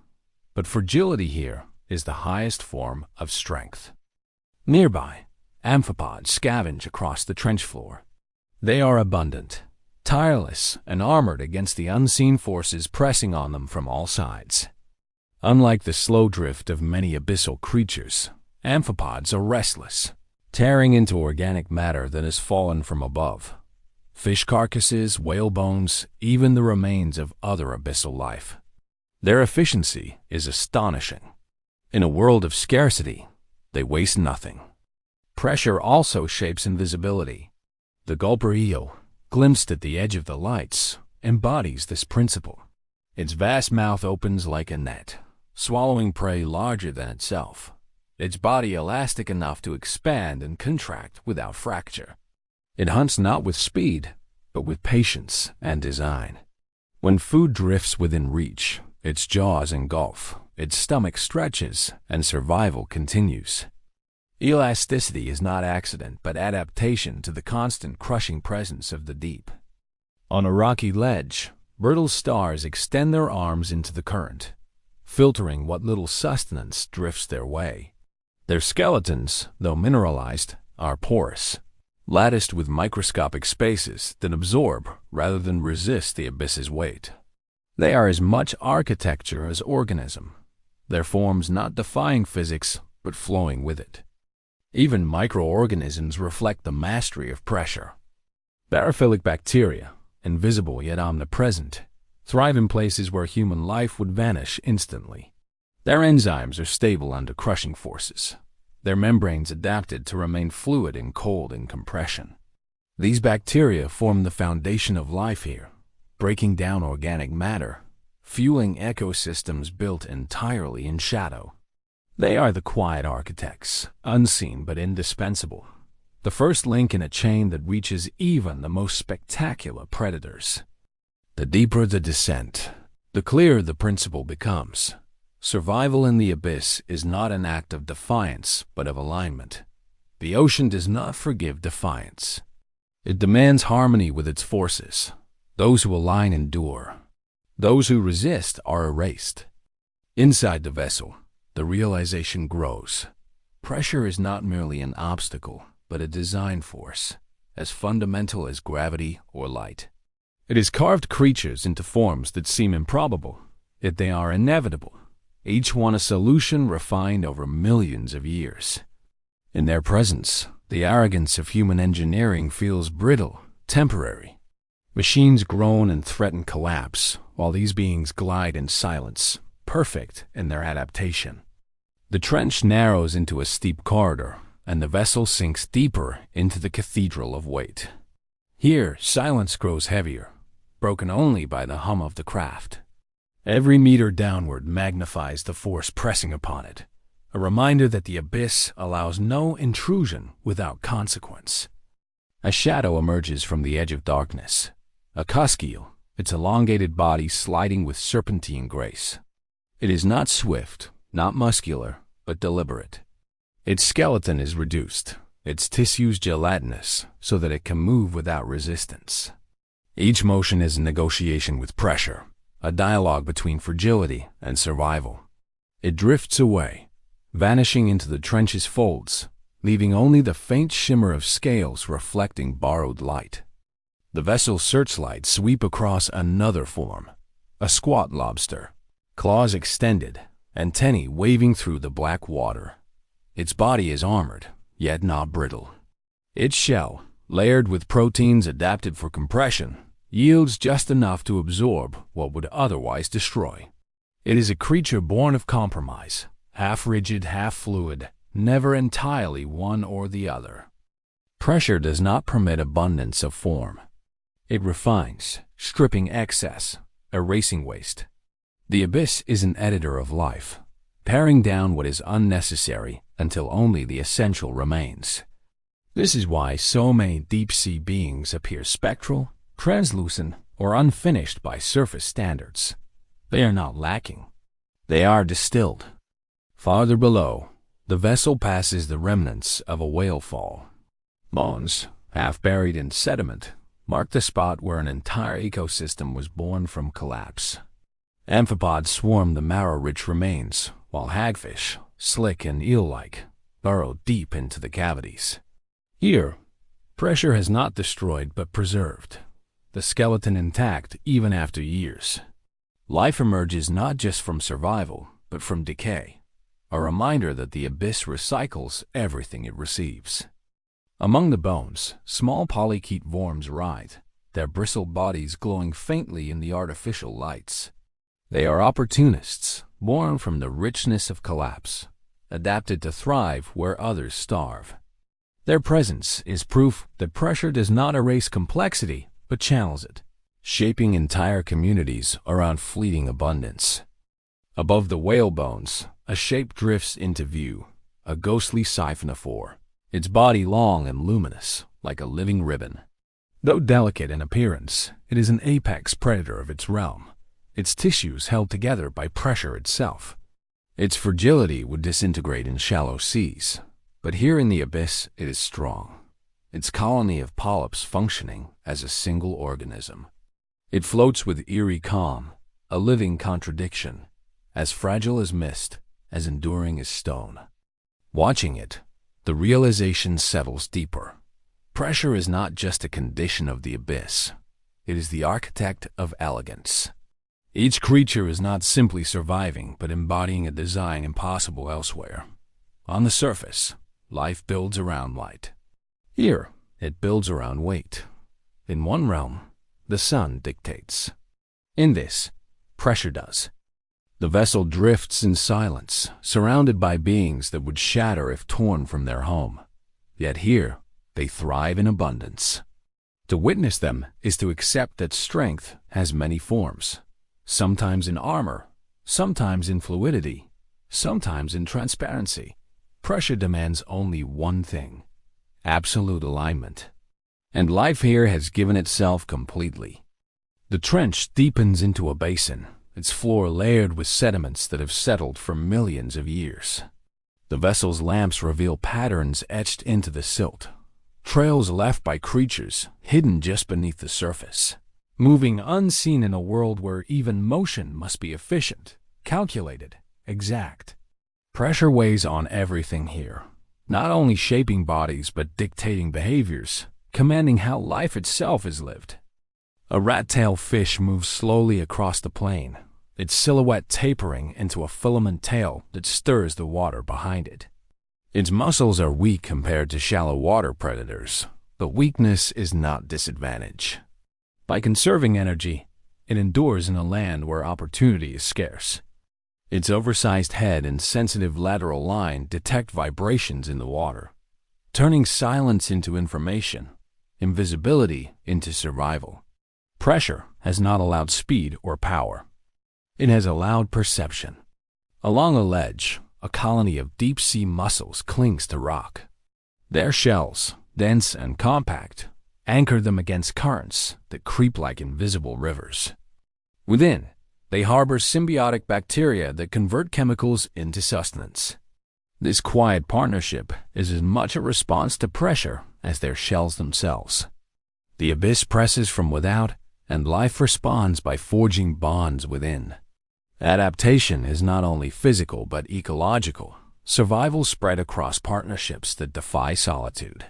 but fragility here is the highest form of strength. Nearby, amphipods scavenge across the trench floor. They are abundant, tireless, and armored against the unseen forces pressing on them from all sides. Unlike the slow drift of many abyssal creatures, amphipods are restless, tearing into organic matter that has fallen from above. Fish carcasses, whale bones, even the remains of other abyssal life. Their efficiency is astonishing. In a world of scarcity, they waste nothing. Pressure also shapes invisibility. The gulper eel, glimpsed at the edge of the lights, embodies this principle. Its vast mouth opens like a net, swallowing prey larger than itself. Its body elastic enough to expand and contract without fracture. It hunts not with speed, but with patience and design. When food drifts within reach, its jaws engulf, its stomach stretches, and survival continues. Elasticity is not accident, but adaptation to the constant crushing presence of the deep. On a rocky ledge, brittle stars extend their arms into the current, filtering what little sustenance drifts their way. Their skeletons, though mineralized, are porous, latticed with microscopic spaces that absorb rather than resist the abyss's weight. They are as much architecture as organism, their forms not defying physics, but flowing with it. Even microorganisms reflect the mastery of pressure. Barophilic bacteria, invisible yet omnipresent, thrive in places where human life would vanish instantly. Their enzymes are stable under crushing forces, their membranes adapted to remain fluid in cold and compression. These bacteria form the foundation of life here, breaking down organic matter, fueling ecosystems built entirely in shadow. They are the quiet architects, unseen but indispensable, the first link in a chain that reaches even the most spectacular predators. The deeper the descent, the clearer the principle becomes. Survival in the abyss is not an act of defiance, but of alignment. The ocean does not forgive defiance. It demands harmony with its forces. Those who align endure. Those who resist are erased. Inside the vessel, the realization grows. Pressure is not merely an obstacle, but a design force, as fundamental as gravity or light. It has carved creatures into forms that seem improbable, yet they are inevitable, each one a solution refined over millions of years. In their presence, the arrogance of human engineering feels brittle, temporary. Machines groan and threaten collapse, while these beings glide in silence, perfect in their adaptation. The trench narrows into a steep corridor, and the vessel sinks deeper into the cathedral of weight. Here, silence grows heavier, broken only by the hum of the craft. Every meter downward magnifies the force pressing upon it, a reminder that the abyss allows no intrusion without consequence. A shadow emerges from the edge of darkness, a cuskeel, its elongated body sliding with serpentine grace. It is not swift, not muscular, but deliberate. Its skeleton is reduced, its tissues gelatinous, so that it can move without resistance. Each motion is a negotiation with pressure, a dialogue between fragility and survival. It drifts away, vanishing into the trench's folds, leaving only the faint shimmer of scales reflecting borrowed light. The vessel's searchlights sweep across another form, a squat lobster, claws extended, antennae waving through the black water. Its body is armored, yet not brittle. Its shell, layered with proteins adapted for compression, yields just enough to absorb what would otherwise destroy. It is a creature born of compromise, half rigid, half fluid, never entirely one or the other. Pressure does not permit abundance of form. It refines, stripping excess, erasing waste. The abyss is an editor of life, paring down what is unnecessary until only the essential remains. This is why so many deep-sea beings appear spectral, translucent, or unfinished by surface standards. They are not lacking. They are distilled. Farther below, the vessel passes the remnants of a whale fall. Bones, half buried in sediment, mark the spot where an entire ecosystem was born from collapse. Amphipods swarm the marrow-rich remains, while hagfish, slick and eel-like, burrow deep into the cavities. Here, pressure has not destroyed but preserved, the skeleton intact even after years. Life emerges not just from survival, but from decay, a reminder that the abyss recycles everything it receives. Among the bones, small polychaete worms writhe, their bristled bodies glowing faintly in the artificial lights. They are opportunists, born from the richness of collapse, adapted to thrive where others starve. Their presence is proof that pressure does not erase complexity, but channels it, shaping entire communities around fleeting abundance. Above the whale bones, a shape drifts into view, a ghostly siphonophore, its body long and luminous, like a living ribbon. Though delicate in appearance, it is an apex predator of its realm, its tissues held together by pressure itself. Its fragility would disintegrate in shallow seas, but here in the abyss it is strong, its colony of polyps functioning as a single organism. It floats with eerie calm, a living contradiction, as fragile as mist, as enduring as stone. Watching it, the realization settles deeper. Pressure is not just a condition of the abyss. It is the architect of elegance. Each creature is not simply surviving, but embodying a design impossible elsewhere. On the surface, life builds around light. Here, it builds around weight. In one realm, the sun dictates. In this, pressure does. The vessel drifts in silence, surrounded by beings that would shatter if torn from their home. Yet here, they thrive in abundance. To witness them is to accept that strength has many forms, sometimes in armor, sometimes in fluidity, sometimes in transparency. Pressure demands only one thing: absolute alignment. And life here has given itself completely. The trench deepens into a basin, its floor layered with sediments that have settled for millions of years. The vessel's lamps reveal patterns etched into the silt, trails left by creatures hidden just beneath the surface, moving unseen in a world where even motion must be efficient, calculated, exact. Pressure weighs on everything here, not only shaping bodies but dictating behaviors, commanding how life itself is lived. A rat-tail fish moves slowly across the plain, its silhouette tapering into a filament tail that stirs the water behind it. Its muscles are weak compared to shallow water predators, but weakness is not disadvantage. By conserving energy, it endures in a land where opportunity is scarce. Its oversized head and sensitive lateral line detect vibrations in the water, turning silence into information, invisibility into survival. Pressure has not allowed speed or power. It has allowed perception. Along a ledge, a colony of deep-sea mussels clings to rock. Their shells, dense and compact, anchor them against currents that creep like invisible rivers. Within, they harbor symbiotic bacteria that convert chemicals into sustenance. This quiet partnership is as much a response to pressure as their shells themselves. The abyss presses from without, and life responds by forging bonds within. Adaptation is not only physical but ecological, survival spread across partnerships that defy solitude.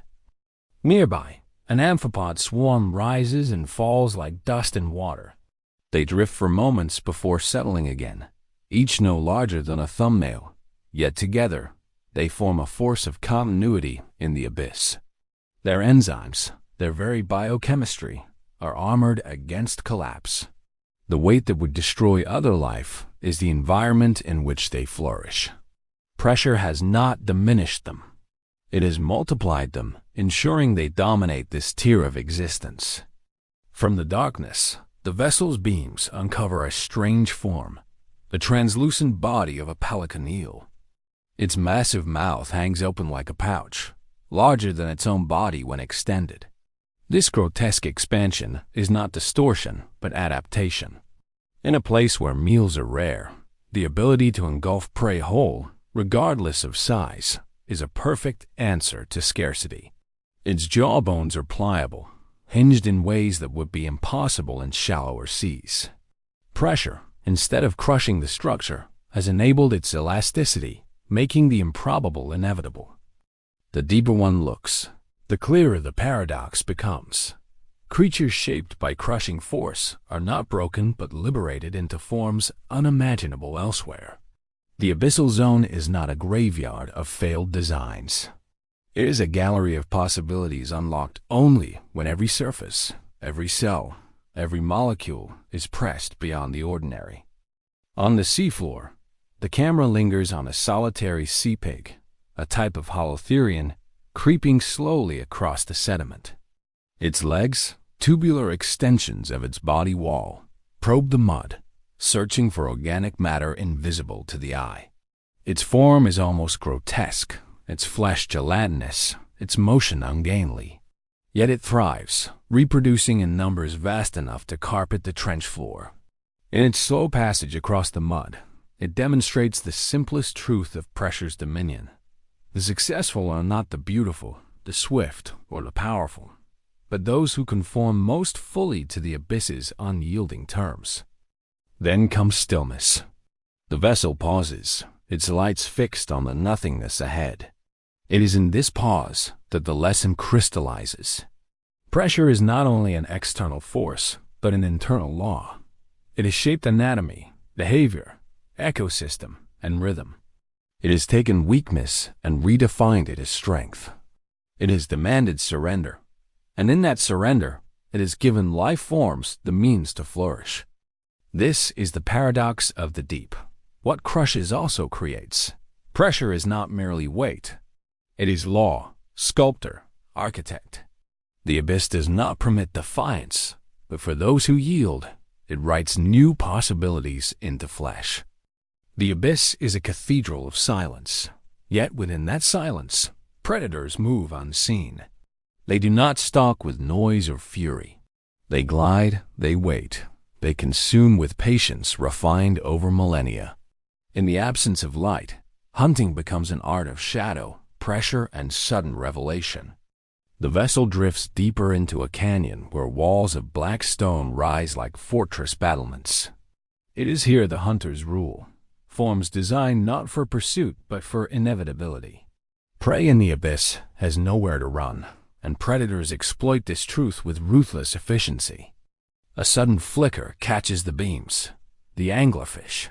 Nearby, An amphipod swarm rises and falls like dust in water. They drift for moments before settling again, each no larger than a thumbnail, yet together they form a force of continuity in the abyss. Their enzymes, their very biochemistry, are armored against collapse. The weight that would destroy other life is the environment in which they flourish. Pressure has not diminished them. It has multiplied them, ensuring they dominate this tier of existence. From the darkness, the vessel's beams uncover a strange form, the translucent body of a pelican eel. Its massive mouth hangs open like a pouch, larger than its own body when extended. This grotesque expansion is not distortion, but adaptation. In a place where meals are rare, the ability to engulf prey whole, regardless of size, is a perfect answer to scarcity. Its jawbones are pliable, hinged in ways that would be impossible in shallower seas. Pressure, instead of crushing the structure, has enabled its elasticity, making the improbable inevitable. The deeper one looks, the clearer the paradox becomes. Creatures shaped by crushing force are not broken but liberated into forms unimaginable elsewhere. The abyssal zone is not a graveyard of failed designs. It is a gallery of possibilities unlocked only when every surface, every cell, every molecule is pressed beyond the ordinary. On the seafloor, the camera lingers on a solitary sea pig, a type of holotherian, creeping slowly across the sediment. Its legs, tubular extensions of its body wall, probe the mud, searching for organic matter invisible to the eye. Its form is almost grotesque, its flesh gelatinous, its motion ungainly. Yet it thrives, reproducing in numbers vast enough to carpet the trench floor. In its slow passage across the mud, it demonstrates the simplest truth of pressure's dominion. The successful are not the beautiful, the swift, or the powerful, but those who conform most fully to the abyss's unyielding terms. Then comes stillness. The vessel pauses, its lights fixed on the nothingness ahead. It is in this pause that the lesson crystallizes. Pressure is not only an external force, but an internal law. It has shaped anatomy, behavior, ecosystem, and rhythm. It has taken weakness and redefined it as strength. It has demanded surrender, and in that surrender, it has given life forms the means to flourish. This is the paradox of the deep. What crushes also creates. Pressure is not merely weight. It is law, sculptor, architect. The abyss does not permit defiance, but for those who yield, it writes new possibilities into flesh. The abyss is a cathedral of silence, yet within that silence, predators move unseen. They do not stalk with noise or fury. They glide, they wait. They consume with patience refined over millennia. In the absence of light, hunting becomes an art of shadow, pressure, and sudden revelation. The vessel drifts deeper into a canyon where walls of black stone rise like fortress battlements. It is here the hunters rule, forms designed not for pursuit but for inevitability. Prey in the abyss has nowhere to run, and predators exploit this truth with ruthless efficiency. A sudden flicker catches the beams. The anglerfish.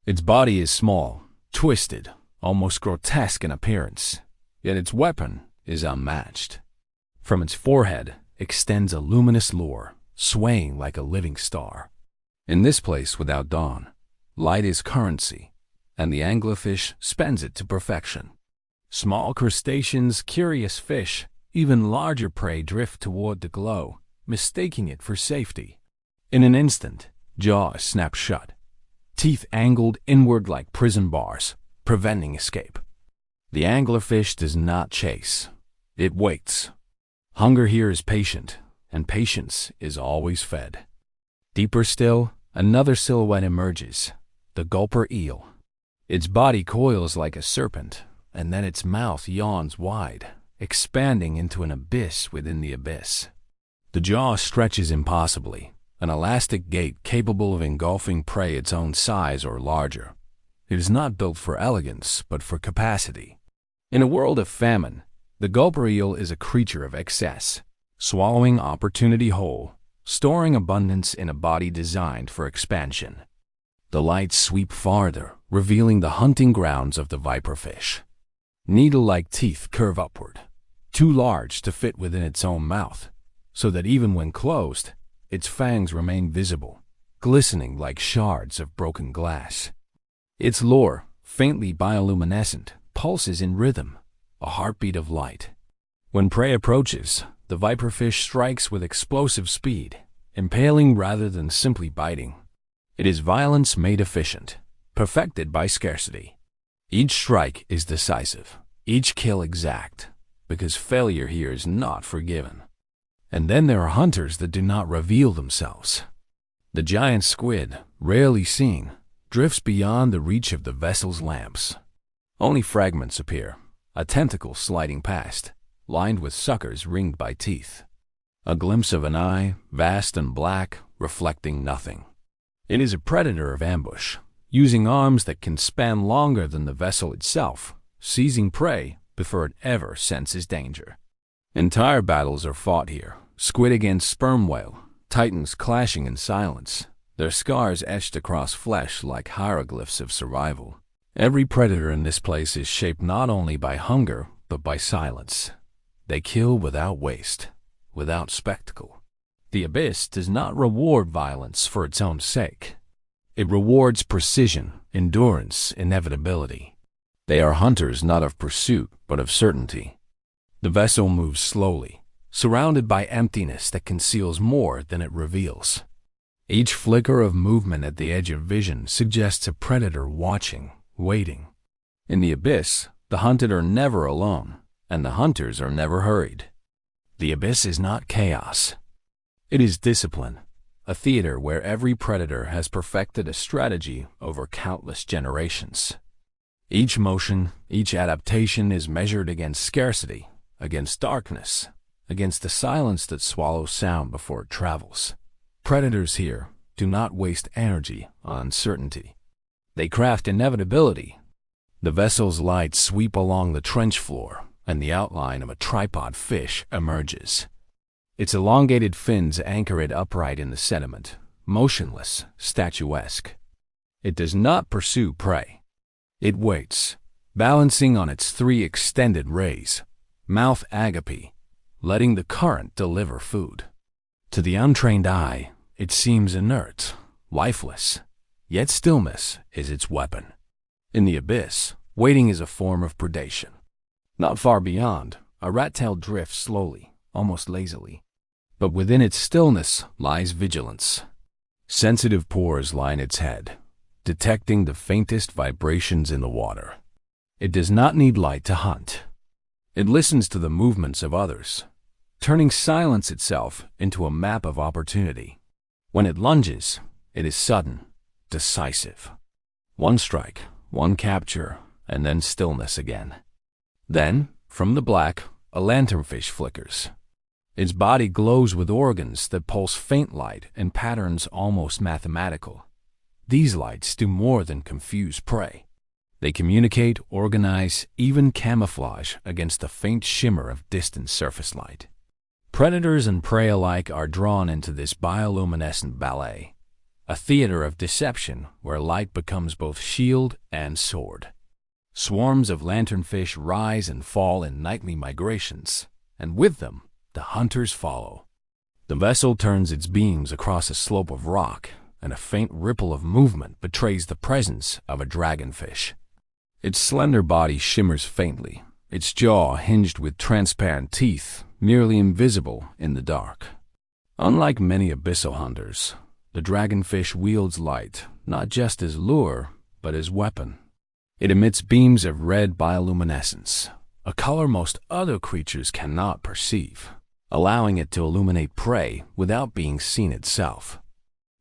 Its body is small, twisted, almost grotesque in appearance, yet its weapon is unmatched. From its forehead extends a luminous lure, swaying like a living star. In this place without dawn, light is currency, and the anglerfish spends it to perfection. Small crustaceans, curious fish, even larger prey drift toward the glow, mistaking it for safety. In an instant, jaws snap shut, teeth angled inward like prison bars, preventing escape. The anglerfish does not chase. It waits. Hunger here is patient, and patience is always fed. Deeper still, another silhouette emerges, the gulper eel. Its body coils like a serpent, and then its mouth yawns wide, expanding into an abyss within the abyss. The jaw stretches impossibly, an elastic gate capable of engulfing prey its own size or larger. It is not built for elegance, but for capacity. In a world of famine, the gulper eel is a creature of excess. swallowing opportunity whole, storing abundance in a body designed for expansion. The lights sweep farther, revealing the hunting grounds of the viperfish. Needle-like teeth curve upward, too large to fit within its own mouth, so that even when closed, its fangs remain visible, glistening like shards of broken glass. Its lure, faintly bioluminescent, pulses in rhythm, a heartbeat of light. When prey approaches, the viperfish strikes with explosive speed, impaling rather than simply biting. It is violence made efficient, perfected by scarcity. Each strike is decisive, each kill exact, because failure here is not forgiven. And then there are hunters that do not reveal themselves. The giant squid, rarely seen, drifts beyond the reach of the vessel's lamps. Only fragments appear, a tentacle sliding past, lined with suckers ringed by teeth. A glimpse of an eye, vast and black, reflecting nothing. It is a predator of ambush, using arms that can span longer than the vessel itself, seizing prey before it ever senses danger. Entire battles are fought here, squid against sperm whale, titans clashing in silence, their scars etched across flesh like hieroglyphs of survival. Every predator in this place is shaped not only by hunger, but by silence. They kill without waste, without spectacle. The abyss does not reward violence for its own sake. It rewards precision, endurance, inevitability. They are hunters not of pursuit, but of certainty. The vessel moves slowly, surrounded by emptiness that conceals more than it reveals. Each flicker of movement at the edge of vision suggests a predator watching, waiting. In the abyss, the hunted are never alone, and the hunters are never hurried. The abyss is not chaos. It is discipline, a theater where every predator has perfected a strategy over countless generations. Each motion, each adaptation is measured against scarcity, against darkness, against the silence that swallows sound before it travels. Predators here do not waste energy on uncertainty. They craft inevitability. The vessel's lights sweep along the trench floor, and the outline of a tripod fish emerges. Its elongated fins anchor it upright in the sediment, motionless, statuesque. It does not pursue prey. It waits, balancing on its three extended rays, mouth agape, letting the current deliver food. To the untrained eye, it seems inert, lifeless, yet stillness is its weapon. In the abyss, waiting is a form of predation. Not far beyond, a rat-tail drifts slowly, almost lazily. But within its stillness lies vigilance. Sensitive pores line its head, detecting the faintest vibrations in the water. It does not need light to hunt. It listens to the movements of others, turning silence itself into a map of opportunity. When it lunges, it is sudden, decisive. One strike, one capture, and then stillness again. Then, from the black, a lanternfish flickers. Its body glows with organs that pulse faint light in patterns almost mathematical. These lights do more than confuse prey. They communicate, organize, even camouflage against the faint shimmer of distant surface light. Predators and prey alike are drawn into this bioluminescent ballet, a theater of deception where light becomes both shield and sword. Swarms of lanternfish rise and fall in nightly migrations, and with them, the hunters follow. The vessel turns its beams across a slope of rock, and a faint ripple of movement betrays the presence of a dragonfish. Its slender body shimmers faintly, its jaw hinged with transparent teeth, nearly invisible in the dark. Unlike many abyssal hunters, the dragonfish wields light not just as lure, but as weapon. It emits beams of red bioluminescence, a color most other creatures cannot perceive, allowing it to illuminate prey without being seen itself.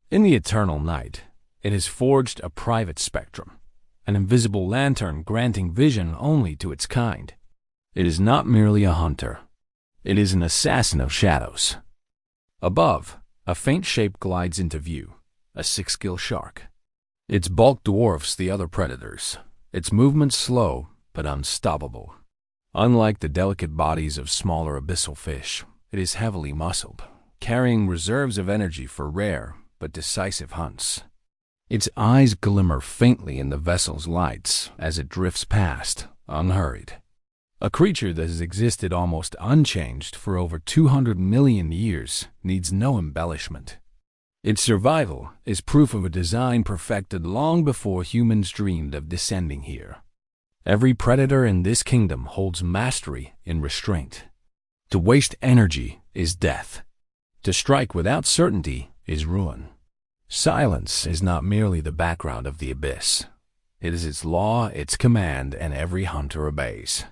In the eternal night, it has forged a private spectrum, an invisible lantern granting vision only to its kind. It is not merely a hunter. It is an assassin of shadows. Above, a faint shape glides into view, a six-gill shark. Its bulk dwarfs the other predators, its movements slow but unstoppable. Unlike the delicate bodies of smaller abyssal fish, it is heavily muscled, carrying reserves of energy for rare but decisive hunts. Its eyes glimmer faintly in the vessel's lights as it drifts past, unhurried. A creature that has existed almost unchanged for over 200 million years needs no embellishment. Its survival is proof of a design perfected long before humans dreamed of descending here. Every predator in this kingdom holds mastery in restraint. To waste energy is death. To strike without certainty is ruin. Silence is not merely the background of the abyss. It is its law, its command, and every hunter obeys.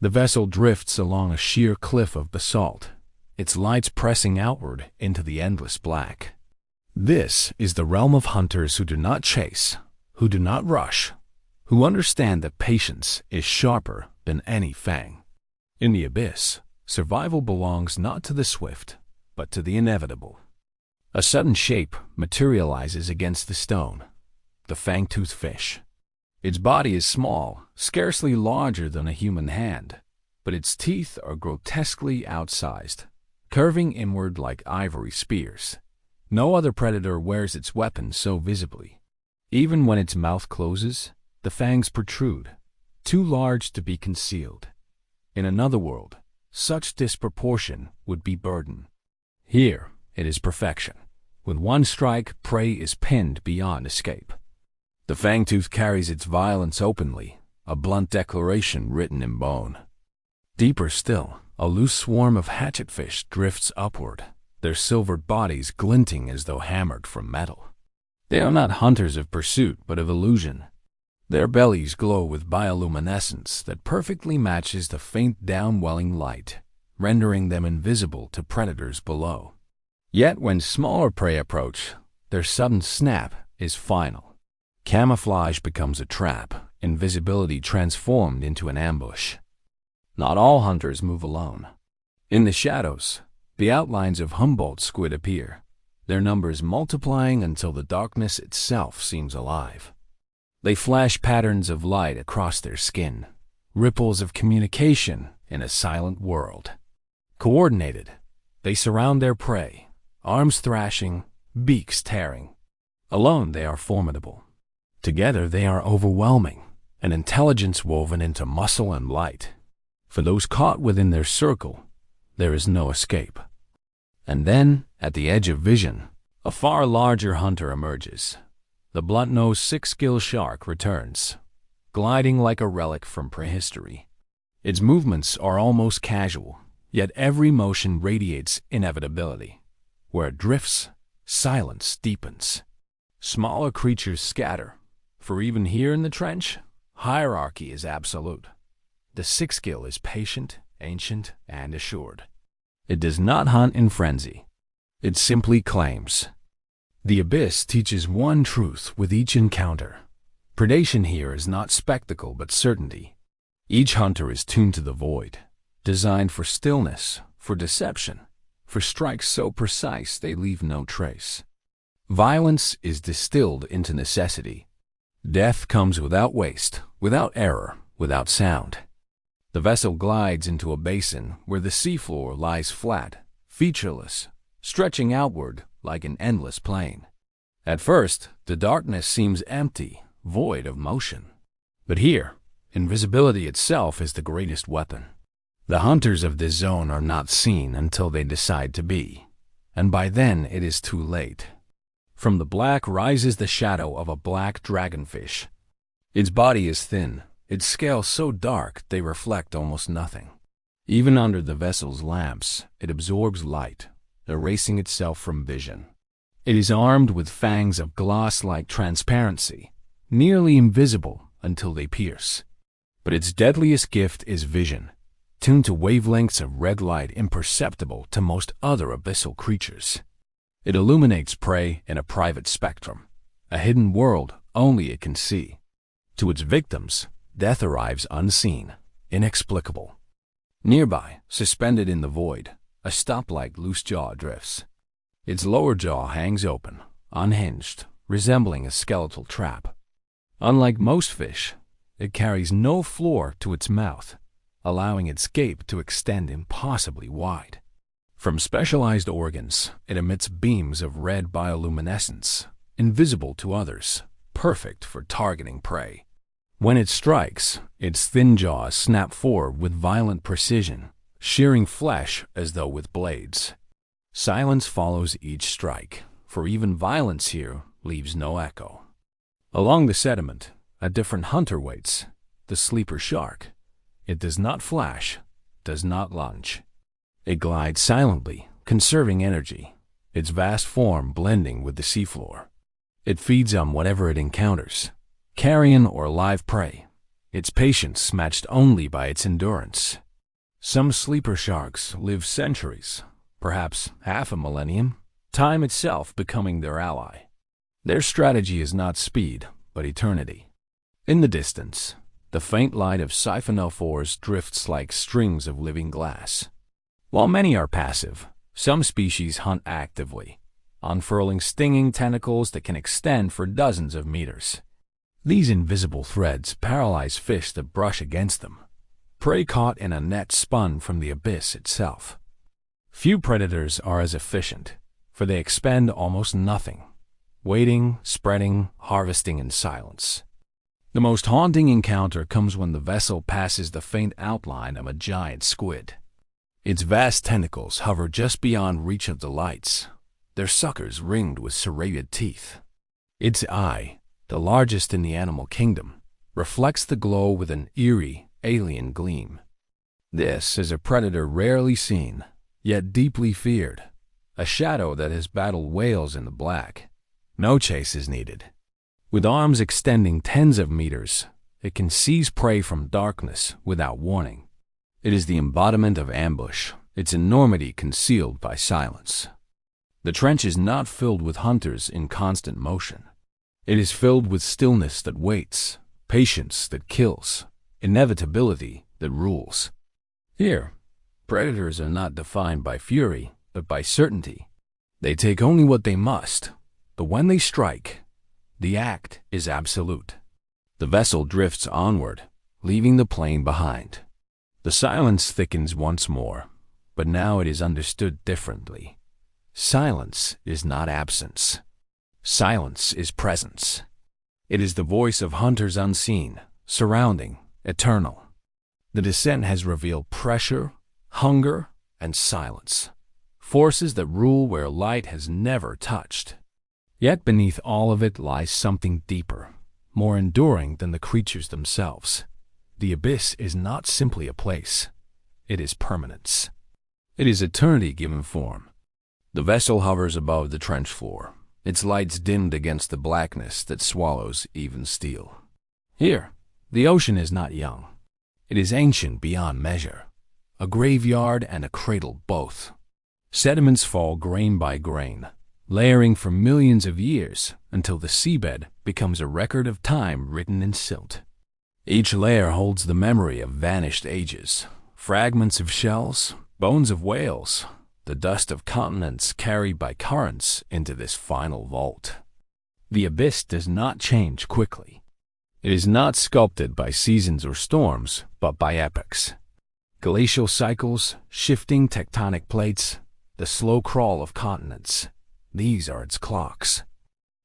The vessel drifts along a sheer cliff of basalt, its lights pressing outward into the endless black. This is the realm of hunters who do not chase, who do not rush, who understand that patience is sharper than any fang. In the abyss, survival belongs not to the swift, but to the inevitable. A sudden shape materializes against the stone, the fang-toothed fish. Its body is small, scarcely larger than a human hand, but its teeth are grotesquely outsized, curving inward like ivory spears. No other predator wears its weapon so visibly. Even when its mouth closes, the fangs protrude, too large to be concealed. In another world, such disproportion would be burden. Here, it is perfection. With one strike, prey is pinned beyond escape. The fangtooth carries its violence openly, a blunt declaration written in bone. Deeper still, a loose swarm of hatchetfish drifts upward, their silvered bodies glinting as though hammered from metal. They are not hunters of pursuit, but of illusion. Their bellies glow with bioluminescence that perfectly matches the faint downwelling light, rendering them invisible to predators below. Yet when smaller prey approach, their sudden snap is final. Camouflage becomes a trap, invisibility transformed into an ambush. Not all hunters move alone. In the shadows, the outlines of Humboldt squid appear, their numbers multiplying until the darkness itself seems alive. They flash patterns of light across their skin, ripples of communication in a silent world. Coordinated, they surround their prey, arms thrashing, beaks tearing. Alone they are formidable. Together they are overwhelming, an intelligence woven into muscle and light. For those caught within their circle, there is no escape. And then, at the edge of vision, a far larger hunter emerges. The blunt-nosed six-gill shark returns, gliding like a relic from prehistory. Its movements are almost casual, yet every motion radiates inevitability. Where it drifts, silence deepens. Smaller creatures scatter, for even here in the trench, hierarchy is absolute. The six-gill is patient, ancient, and assured. It does not hunt in frenzy. It simply claims. The abyss teaches one truth with each encounter. Predation here is not spectacle but certainty. Each hunter is tuned to the void, designed for stillness, for deception, for strikes so precise they leave no trace. Violence is distilled into necessity. Death comes without waste, without error, without sound. The vessel glides into a basin where the seafloor lies flat, featureless, stretching outward like an endless plain. At first, the darkness seems empty, void of motion. But here, invisibility itself is the greatest weapon. The hunters of this zone are not seen until they decide to be, and by then it is too late. From the black rises the shadow of a black dragonfish. Its body is thin, its scales so dark they reflect almost nothing. Even under the vessel's lamps, it absorbs light, erasing itself from vision. It is armed with fangs of glass-like transparency, nearly invisible until they pierce. But its deadliest gift is vision, tuned to wavelengths of red light imperceptible to most other abyssal creatures. It illuminates prey in a private spectrum, a hidden world only it can see. To its victims, death arrives unseen, inexplicable. Nearby, suspended in the void, a stop-like loose jaw drifts. Its lower jaw hangs open, unhinged, resembling a skeletal trap. Unlike most fish, it carries no floor to its mouth, allowing its gape to extend impossibly wide. From specialized organs, it emits beams of red bioluminescence, invisible to others, perfect for targeting prey. When it strikes, its thin jaws snap forward with violent precision, shearing flesh as though with blades. Silence follows each strike, for even violence here leaves no echo. Along the sediment, a different hunter waits, the sleeper shark. It does not flash, does not lunge. It glides silently, conserving energy, its vast form blending with the seafloor. It feeds on whatever it encounters, carrion or live prey, its patience matched only by its endurance. Some sleeper sharks live centuries, perhaps half a millennium, time itself becoming their ally. Their strategy is not speed, but eternity. In the distance, the faint light of siphonophores drifts like strings of living glass. While many are passive, some species hunt actively, unfurling stinging tentacles that can extend for dozens of meters. These invisible threads paralyze fish that brush against them, prey caught in a net spun from the abyss itself. Few predators are as efficient, for they expend almost nothing, waiting, spreading, harvesting in silence. The most haunting encounter comes when the vessel passes the faint outline of a giant squid. Its vast tentacles hover just beyond reach of the lights, their suckers ringed with serrated teeth. Its eye, the largest in the animal kingdom, reflects the glow with an eerie, alien gleam. This is a predator rarely seen, yet deeply feared, a shadow that has battled whales in the black. No chase is needed. With arms extending tens of meters, it can seize prey from darkness without warning. It is the embodiment of ambush, its enormity concealed by silence. The trench is not filled with hunters in constant motion. It is filled with stillness that waits, patience that kills, inevitability that rules. Here, predators are not defined by fury, but by certainty. They take only what they must, but when they strike, the act is absolute. The vessel drifts onward, leaving the plain behind. The silence thickens once more, but now it is understood differently. Silence is not absence. Silence is presence. It is the voice of hunters unseen, surrounding, eternal. The descent has revealed pressure, hunger, and silence, forces that rule where light has never touched. Yet beneath all of it lies something deeper, more enduring than the creatures themselves. The abyss is not simply a place. It is permanence. It is eternity given form. The vessel hovers above the trench floor, its lights dimmed against the blackness that swallows even steel. Here, the ocean is not young. It is ancient beyond measure, a graveyard and a cradle both. Sediments fall grain by grain, layering for millions of years until the seabed becomes a record of time written in silt. Each layer holds the memory of vanished ages, fragments of shells, bones of whales, the dust of continents carried by currents into this final vault. The abyss does not change quickly. It is not sculpted by seasons or storms, but by epochs. Glacial cycles, shifting tectonic plates, the slow crawl of continents. These are its clocks.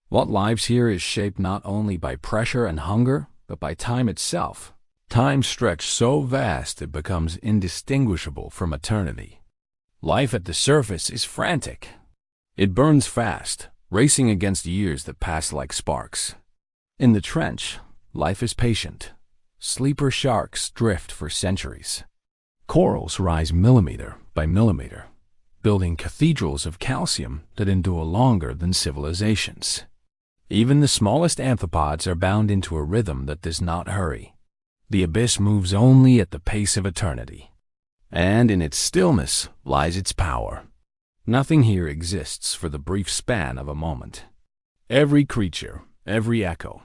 What lives here is shaped not only by pressure and hunger, but by time itself. Time stretched so vast it becomes indistinguishable from eternity. Life at the surface is frantic. It burns fast, racing against years that pass like sparks. In the trench, life is patient. Sleeper sharks drift for centuries. Corals rise millimeter by millimeter, building cathedrals of calcium that endure longer than civilizations. Even the smallest amphipods are bound into a rhythm that does not hurry. The abyss moves only at the pace of eternity. And in its stillness lies its power. Nothing here exists for the brief span of a moment. Every creature, every echo,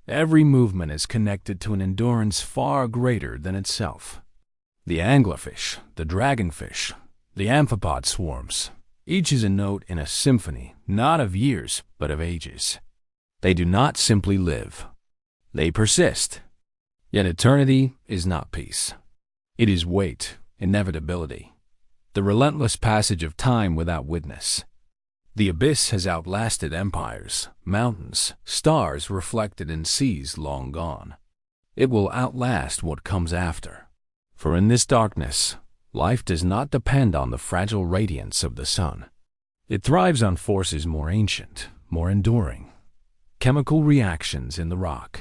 every movement is connected to an endurance far greater than itself. The anglerfish, the dragonfish, the amphipod swarms, each is a note in a symphony, not of years, but of ages. They do not simply live. They persist. Yet eternity is not peace. It is weight, inevitability. the relentless passage of time without witness. The abyss has outlasted empires, mountains, stars reflected in seas long gone. It will outlast what comes after. For in this darkness, life does not depend on the fragile radiance of the sun. It thrives on forces more ancient, more enduring. Chemical reactions in the rock,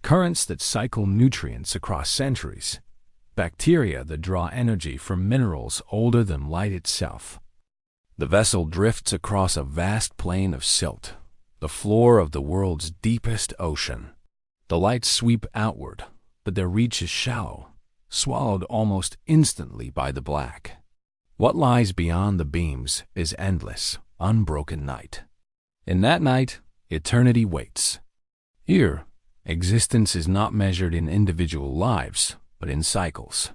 currents that cycle nutrients across centuries, bacteria that draw energy from minerals older than light itself. The vessel drifts across a vast plain of silt, the floor of the world's deepest ocean. The lights sweep outward, but their reach is shallow, swallowed almost instantly by the black. What lies beyond the beams is endless, unbroken night. In that night, eternity waits. Here, existence is not measured in individual lives, but in cycles.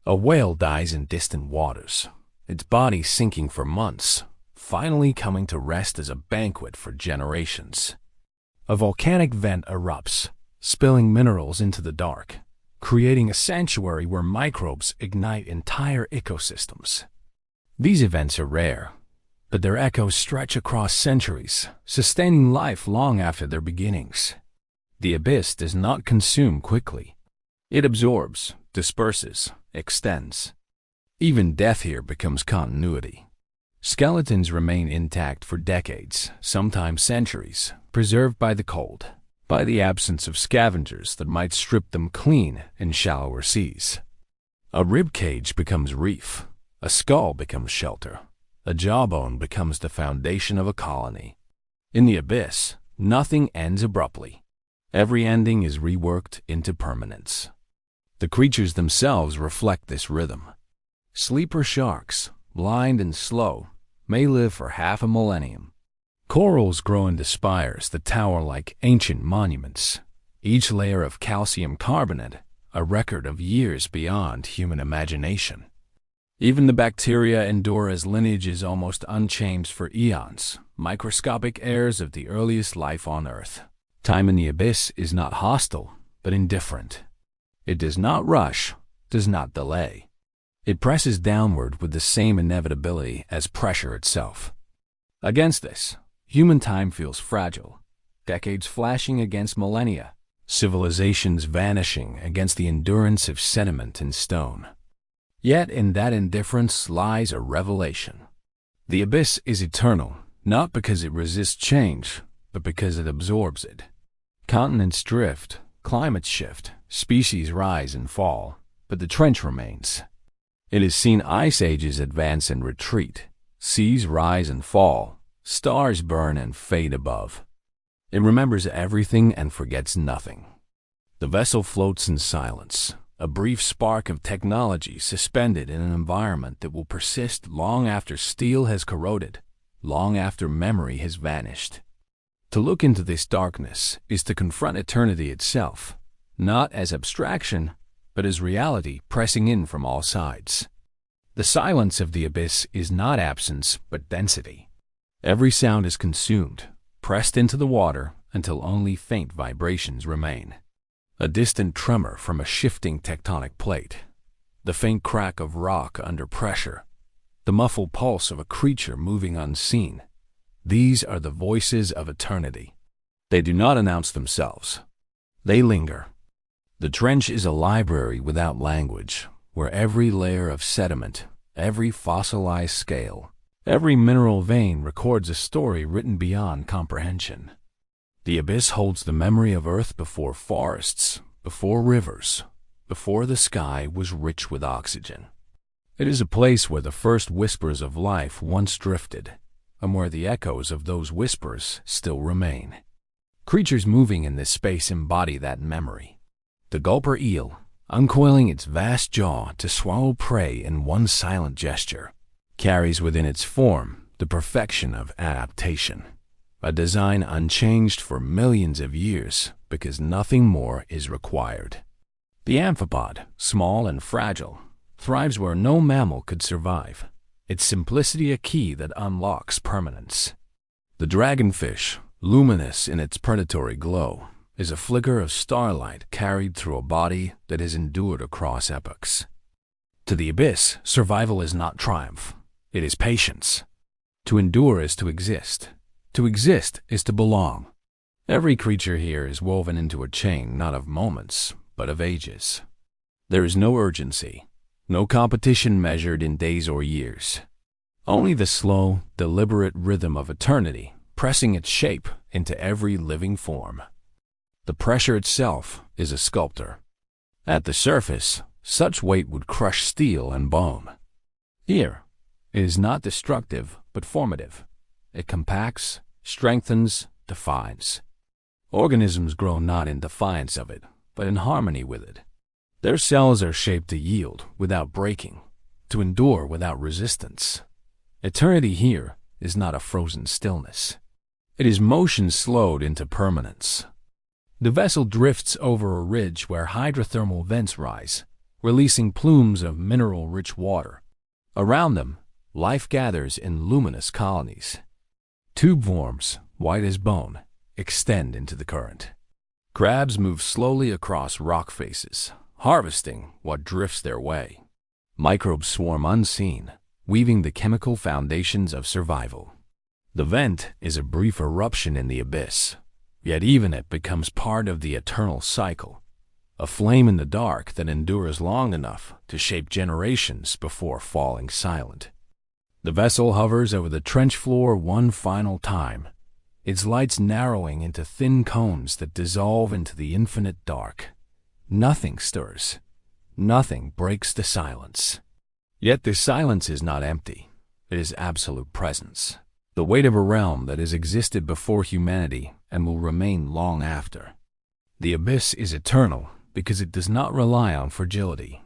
A whale dies in distant waters, its body sinking for months, finally coming to rest as a banquet for generations. A volcanic vent erupts, spilling minerals into the dark, creating a sanctuary where microbes ignite entire ecosystems. These events are rare, but their echoes stretch across centuries, sustaining life long after their beginnings. The abyss does not consume quickly. It absorbs, disperses, extends. Even death here becomes continuity. Skeletons remain intact for decades, sometimes centuries, preserved by the cold, by the absence of scavengers that might strip them clean in shallower seas. A rib cage becomes reef, a skull becomes shelter, a jawbone becomes the foundation of a colony. In the abyss, nothing ends abruptly. Every ending is reworked into permanence. The creatures themselves reflect this rhythm. Sleeper sharks, blind and slow, may live for half a millennium. Corals grow into spires that tower like ancient monuments, each layer of calcium carbonate a record of years beyond human imagination. Even the bacteria endure as lineages almost unchanged for eons, microscopic heirs of the earliest life on Earth. Time in the abyss is not hostile, but indifferent. It does not rush, does not delay. It presses downward with the same inevitability as pressure itself. Against this, human time feels fragile, decades flashing against millennia, civilizations vanishing against the endurance of sediment and stone. Yet in that indifference lies a revelation. The abyss is eternal, not because it resists change, but because it absorbs it. Continents drift, climates shift, species rise and fall, but the trench remains. It has seen ice ages advance and retreat, seas rise and fall, stars burn and fade above. It remembers everything and forgets nothing. The vessel floats in silence, a brief spark of technology suspended in an environment that will persist long after steel has corroded, long after memory has vanished. To look into this darkness is to confront eternity itself, not as abstraction, but as reality pressing in from all sides. The silence of the abyss is not absence, but density. Every sound is consumed, pressed into the water until only faint vibrations remain. A distant tremor from a shifting tectonic plate, the faint crack of rock under pressure, the muffled pulse of a creature moving unseen. These are the voices of eternity. They do not announce themselves. They linger. The trench is a library without language, where every layer of sediment, every fossilized scale, every mineral vein records a story written beyond comprehension. The abyss holds the memory of Earth before forests, before rivers, before the sky was rich with oxygen. It is a place where the first whispers of life once drifted, and where the echoes of those whispers still remain. Creatures moving in this space embody that memory. The gulper eel, uncoiling its vast jaw to swallow prey in one silent gesture, carries within its form the perfection of adaptation, a design unchanged for millions of years because nothing more is required. The amphipod, small and fragile, thrives where no mammal could survive, its simplicity a key that unlocks permanence. The dragonfish, luminous in its predatory glow, is a flicker of starlight carried through a body that has endured across epochs. To the abyss, survival is not triumph. It is patience. To endure is to exist. To exist is to belong. Every creature here is woven into a chain not of moments, but of ages. There is no urgency, no competition measured in days or years. Only the slow, deliberate rhythm of eternity pressing its shape into every living form. The pressure itself is a sculptor. At the surface, such weight would crush steel and bone. Here, it is not destructive, but formative. It compacts, strengthens, defines. Organisms grow not in defiance of it, but in harmony with it. Their cells are shaped to yield without breaking, to endure without resistance. Eternity here is not a frozen stillness. It is motion slowed into permanence. The vessel drifts over a ridge where hydrothermal vents rise, releasing plumes of mineral-rich water. Around them, life gathers in luminous colonies. Tube forms, white as bone, extend into the current. Crabs move slowly across rock faces, harvesting what drifts their way. Microbes swarm unseen, weaving the chemical foundations of survival. The vent is a brief eruption in the abyss, yet even it becomes part of the eternal cycle, a flame in the dark that endures long enough to shape generations before falling silent. The vessel hovers over the trench floor one final time, its lights narrowing into thin cones that dissolve into the infinite dark. Nothing stirs. Nothing breaks the silence. Yet this silence is not empty. It is absolute presence. The weight of a realm that has existed before humanity and will remain long after. The abyss is eternal because it does not rely on fragility.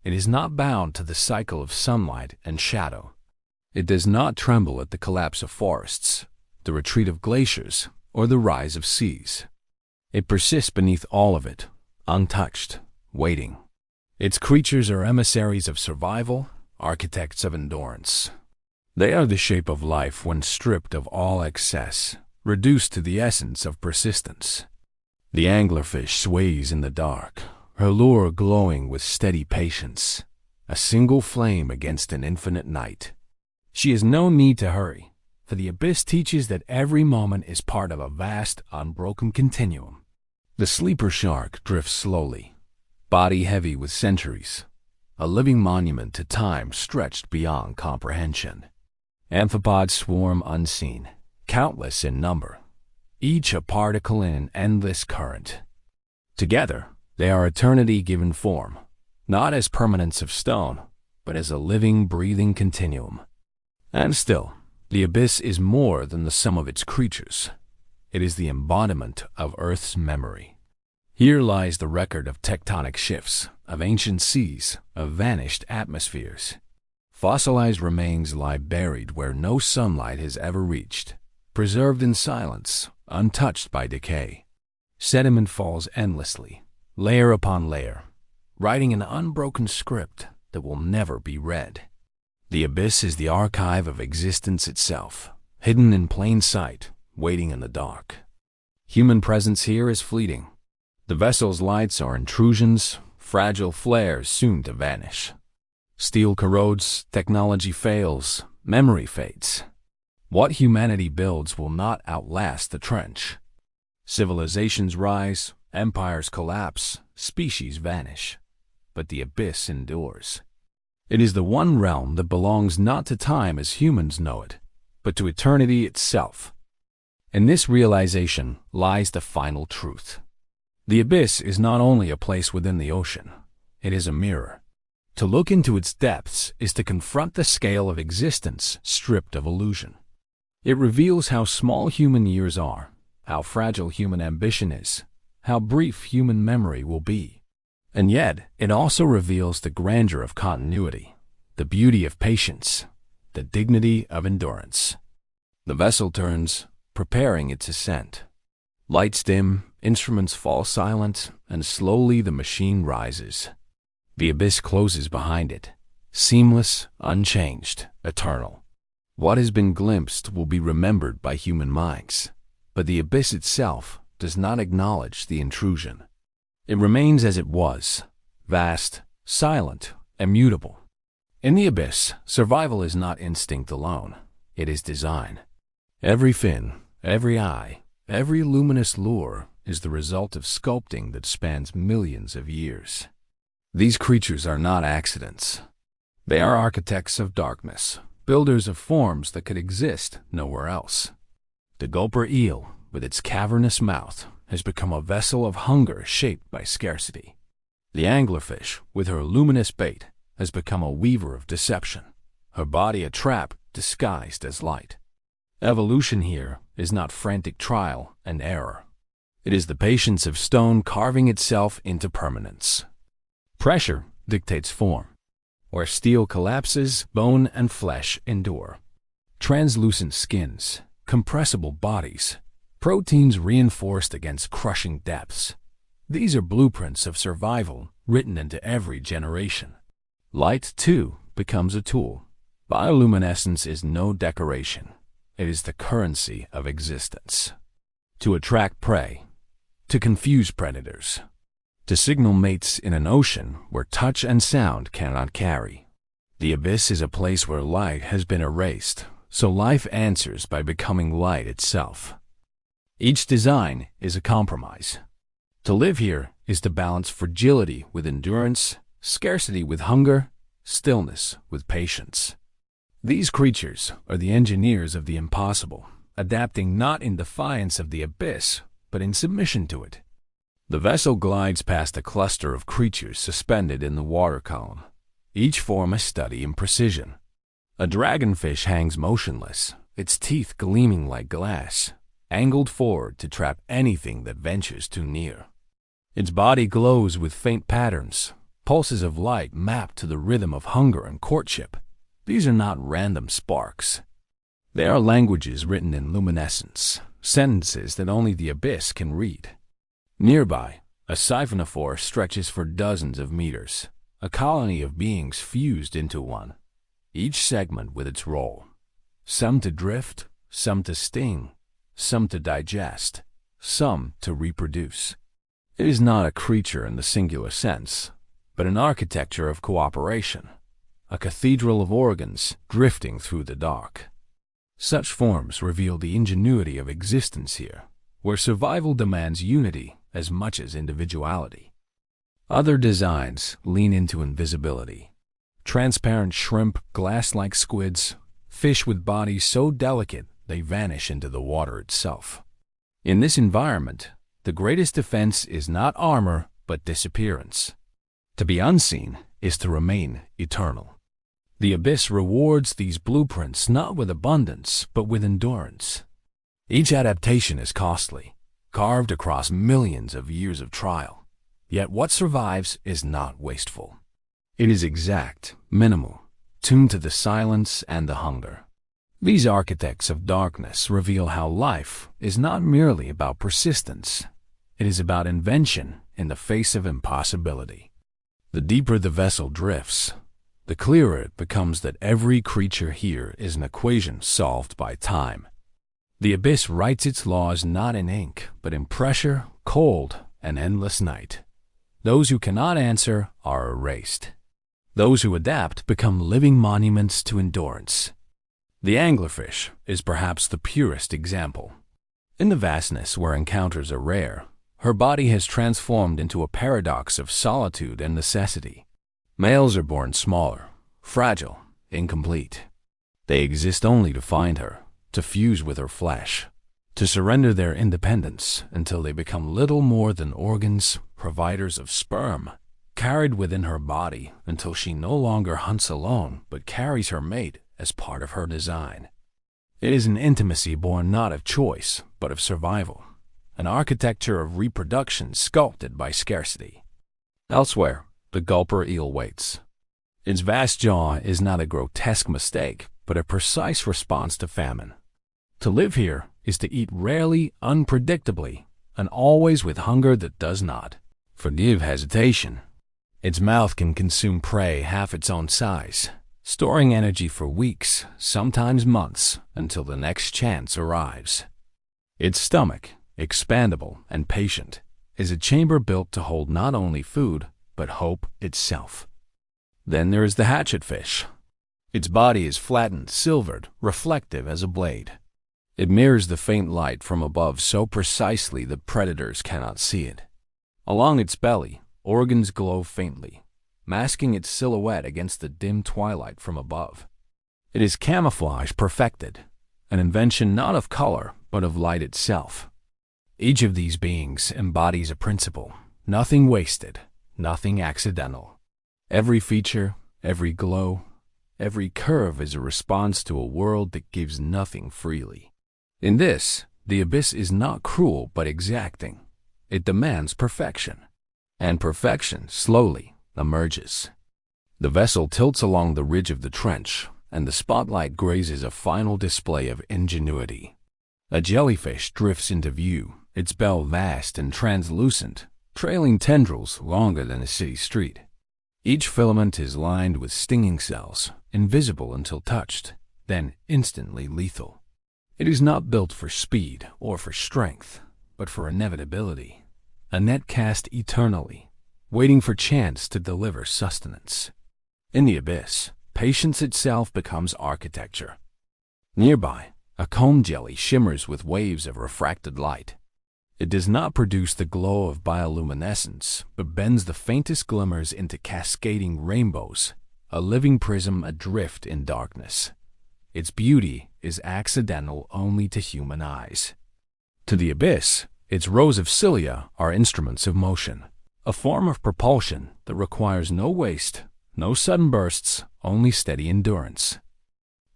It is not bound to the cycle of sunlight and shadow. It does not tremble at the collapse of forests, the retreat of glaciers, or the rise of seas. It persists beneath all of it, untouched, waiting. Its creatures are emissaries of survival, architects of endurance. They are the shape of life when stripped of all excess, reduced to the essence of persistence. The anglerfish sways in the dark, her lure glowing with steady patience, a single flame against an infinite night. She has no need to hurry, for the abyss teaches that every moment is part of a vast, unbroken continuum. The sleeper shark drifts slowly, body heavy with centuries, a living monument to time stretched beyond comprehension. Amphipods swarm unseen, countless in number, each a particle in an endless current. Together, they are eternity given form, not as permanence of stone, but as a living, breathing continuum. And still, the abyss is more than the sum of its creatures. It is the embodiment of Earth's memory. Here lies the record of tectonic shifts, of ancient seas, of vanished atmospheres. Fossilized remains lie buried where no sunlight has ever reached, preserved in silence, untouched by decay. Sediment falls endlessly, layer upon layer, writing an unbroken script that will never be read. The abyss is the archive of existence itself, hidden in plain sight, waiting in the dark. Human presence here is fleeting. The vessel's lights are intrusions, fragile flares soon to vanish. Steel corrodes, technology fails, memory fades. What humanity builds will not outlast the trench. Civilizations rise, empires collapse, species vanish. But the abyss endures. It is the one realm that belongs not to time as humans know it, but to eternity itself. In this realization lies the final truth. The abyss is not only a place within the ocean, it is a mirror. To look into its depths is to confront the scale of existence stripped of illusion. It reveals how small human years are, how fragile human ambition is, how brief human memory will be. And yet, it also reveals the grandeur of continuity, the beauty of patience, the dignity of endurance. The vessel turns, preparing its ascent. Lights dim, instruments fall silent, and slowly the machine rises. The abyss closes behind it, seamless, unchanged, eternal. What has been glimpsed will be remembered by human minds, but the abyss itself does not acknowledge the intrusion. It remains as it was, vast, silent, immutable. In the abyss, survival is not instinct alone. It is design. Every fin, every eye, every luminous lure is the result of sculpting that spans millions of years. These creatures are not accidents. They are architects of darkness, builders of forms that could exist nowhere else. The gulper eel, with its cavernous mouth, has become a vessel of hunger shaped by scarcity. The anglerfish, with her luminous bait, has become a weaver of deception, her body a trap disguised as light. Evolution here is not frantic trial and error. It is the patience of stone carving itself into permanence. Pressure dictates form. Where steel collapses, bone and flesh endure. Translucent skins, compressible bodies, proteins reinforced against crushing depths. These are blueprints of survival written into every generation. Light, too, becomes a tool. Bioluminescence is no decoration. It is the currency of existence. To attract prey, to confuse predators, to signal mates in an ocean where touch and sound cannot carry. The abyss is a place where light has been erased, so life answers by becoming light itself. Each design is a compromise. To live here is to balance fragility with endurance, scarcity with hunger, stillness with patience. These creatures are the engineers of the impossible, adapting not in defiance of the abyss, but in submission to it. The vessel glides past a cluster of creatures suspended in the water column, each form a study in precision. A dragonfish hangs motionless, its teeth gleaming like glass, angled forward to trap anything that ventures too near. Its body glows with faint patterns, pulses of light mapped to the rhythm of hunger and courtship. These are not random sparks. They are languages written in luminescence, sentences that only the abyss can read. Nearby, a siphonophore stretches for dozens of meters, a colony of beings fused into one, each segment with its role. Some to drift, some to sting, some to digest, some to reproduce. It is not a creature in the singular sense, but an architecture of cooperation, a cathedral of organs drifting through the dark. Such forms reveal the ingenuity of existence here, where survival demands unity as much as individuality. Other designs lean into invisibility. Transparent shrimp, glass-like squids, fish with bodies so delicate they vanish into the water itself. In this environment, the greatest defense is not armor, but disappearance. To be unseen is to remain eternal. The abyss rewards these blueprints not with abundance, but with endurance. Each adaptation is costly, carved across millions of years of trial. Yet what survives is not wasteful. It is exact, minimal, tuned to the silence and the hunger. These architects of darkness reveal how life is not merely about persistence. It is about invention in the face of impossibility. The deeper the vessel drifts, the clearer it becomes that every creature here is an equation solved by time. The abyss writes its laws not in ink, but in pressure, cold, and endless night. Those who cannot answer are erased. Those who adapt become living monuments to endurance. The anglerfish is perhaps the purest example. In the vastness where encounters are rare, her body has transformed into a paradox of solitude and necessity. Males are born smaller, fragile, incomplete. They exist only to find her, to fuse with her flesh, to surrender their independence until they become little more than organs, providers of sperm, carried within her body until she no longer hunts alone but carries her mate as part of her design. It is an intimacy born not of choice but of survival, an architecture of reproduction sculpted by scarcity. Elsewhere, the gulper eel waits. Its vast jaw is not a grotesque mistake, but a precise response to famine. To live here is to eat rarely, unpredictably, and always with hunger that does not forgive hesitation. Its mouth can consume prey half its own size, storing energy for weeks, sometimes months, until the next chance arrives. Its stomach, expandable and patient, is a chamber built to hold not only food, but hope itself. Then there is the hatchetfish. Its body is flattened, silvered, reflective as a blade. It mirrors the faint light from above so precisely that predators cannot see it. Along its belly, organs glow faintly, masking its silhouette against the dim twilight from above. It is camouflage perfected, an invention not of color, but of light itself. Each of these beings embodies a principle, nothing wasted, nothing accidental. Every feature, every glow, every curve is a response to a world that gives nothing freely. In this, the abyss is not cruel but exacting. It demands perfection, and perfection slowly emerges. The vessel tilts along the ridge of the trench, and the spotlight grazes a final display of ingenuity. A jellyfish drifts into view, its bell vast and translucent, trailing tendrils longer than a city street. Each filament is lined with stinging cells, invisible until touched, then instantly lethal. It is not built for speed or for strength, but for inevitability. A net cast eternally, waiting for chance to deliver sustenance. In the abyss, patience itself becomes architecture. Nearby, a comb jelly shimmers with waves of refracted light. It does not produce the glow of bioluminescence, but bends the faintest glimmers into cascading rainbows, a living prism adrift in darkness. Its beauty is accidental only to human eyes. To the abyss, its rows of cilia are instruments of motion, a form of propulsion that requires no waste, no sudden bursts, only steady endurance.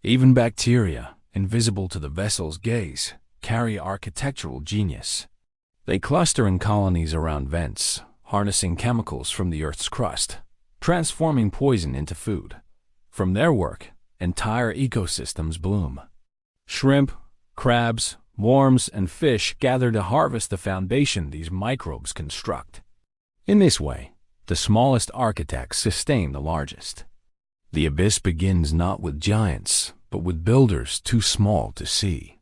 Even bacteria, invisible to the vessel's gaze, carry architectural genius. They cluster in colonies around vents, harnessing chemicals from the Earth's crust, transforming poison into food. From their work, entire ecosystems bloom. Shrimp, crabs, worms, and fish gather to harvest the foundation these microbes construct. In this way, the smallest architects sustain the largest. The abyss begins not with giants, but with builders too small to see.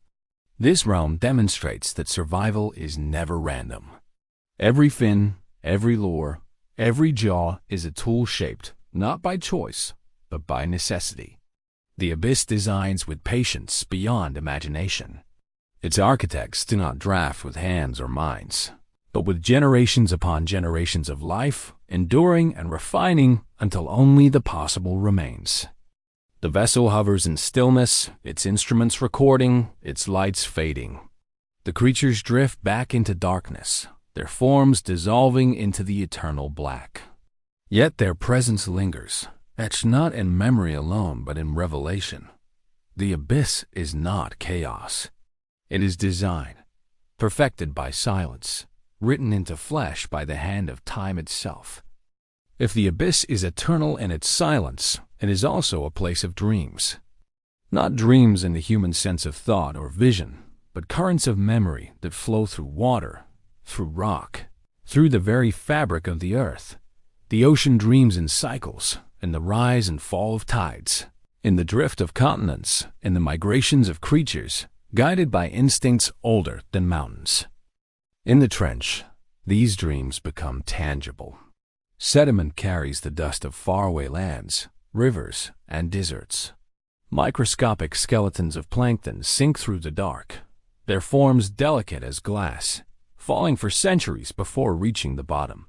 This realm demonstrates that survival is never random. Every fin, every lure, every jaw is a tool shaped not by choice, but by necessity. The abyss designs with patience beyond imagination. Its architects do not draft with hands or minds, but with generations upon generations of life, enduring and refining until only the possible remains. The vessel hovers in stillness, its instruments recording, its lights fading. The creatures drift back into darkness, their forms dissolving into the eternal black. Yet their presence lingers, etched not in memory alone but in revelation. The abyss is not chaos. It is design, perfected by silence, written into flesh by the hand of time itself. If the abyss is eternal in its silence, it is also a place of dreams. Not dreams in the human sense of thought or vision, but currents of memory that flow through water, through rock, through the very fabric of the earth. The ocean dreams in cycles, in the rise and fall of tides, in the drift of continents, in the migrations of creatures, guided by instincts older than mountains. In the trench, these dreams become tangible. Sediment carries the dust of faraway lands, rivers, and deserts. Microscopic skeletons of plankton sink through the dark, their forms delicate as glass, falling for centuries before reaching the bottom.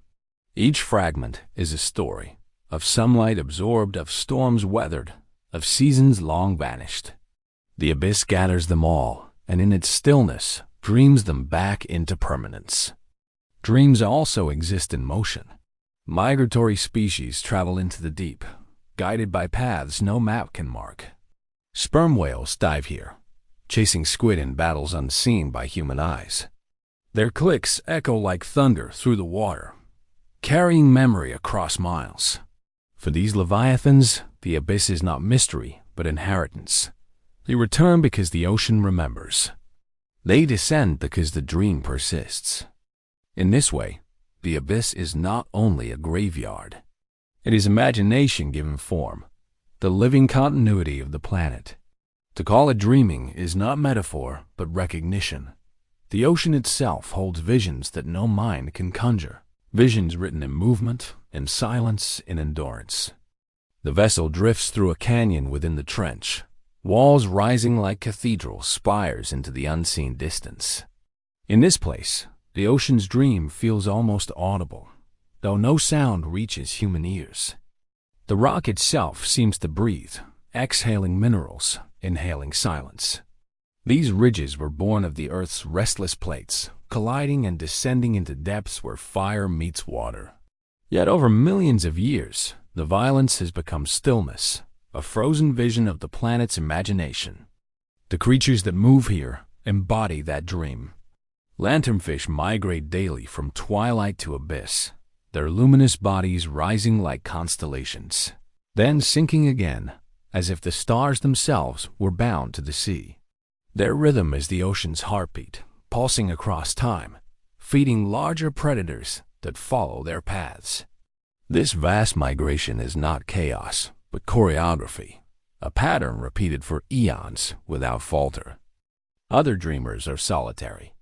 Each fragment is a story, of sunlight absorbed, of storms weathered, of seasons long vanished. The abyss gathers them all, and in its stillness dreams them back into permanence. Dreams also exist in motion. Migratory species travel into the deep, guided by paths no map can mark. Sperm whales dive here, chasing squid in battles unseen by human eyes. Their clicks echo like thunder through the water, carrying memory across miles. For these leviathans, the abyss is not mystery, but inheritance. They return because the ocean remembers. They descend because the dream persists. In this way, the abyss is not only a graveyard. It is imagination given form, the living continuity of the planet. To call it dreaming is not metaphor, but recognition. The ocean itself holds visions that no mind can conjure, visions written in movement, in silence, in endurance. The vessel drifts through a canyon within the trench, walls rising like cathedral spires into the unseen distance. In this place, the ocean's dream feels almost audible, though no sound reaches human ears. The rock itself seems to breathe, exhaling minerals, inhaling silence. These ridges were born of the Earth's restless plates, colliding and descending into depths where fire meets water. Yet over millions of years, the violence has become stillness, a frozen vision of the planet's imagination. The creatures that move here embody that dream. Lanternfish migrate daily from twilight to abyss, their luminous bodies rising like constellations, then sinking again, as if the stars themselves were bound to the sea. Their rhythm is the ocean's heartbeat, pulsing across time, feeding larger predators that follow their paths. This vast migration is not chaos, but choreography, a pattern repeated for eons without falter. Other dreamers are solitary.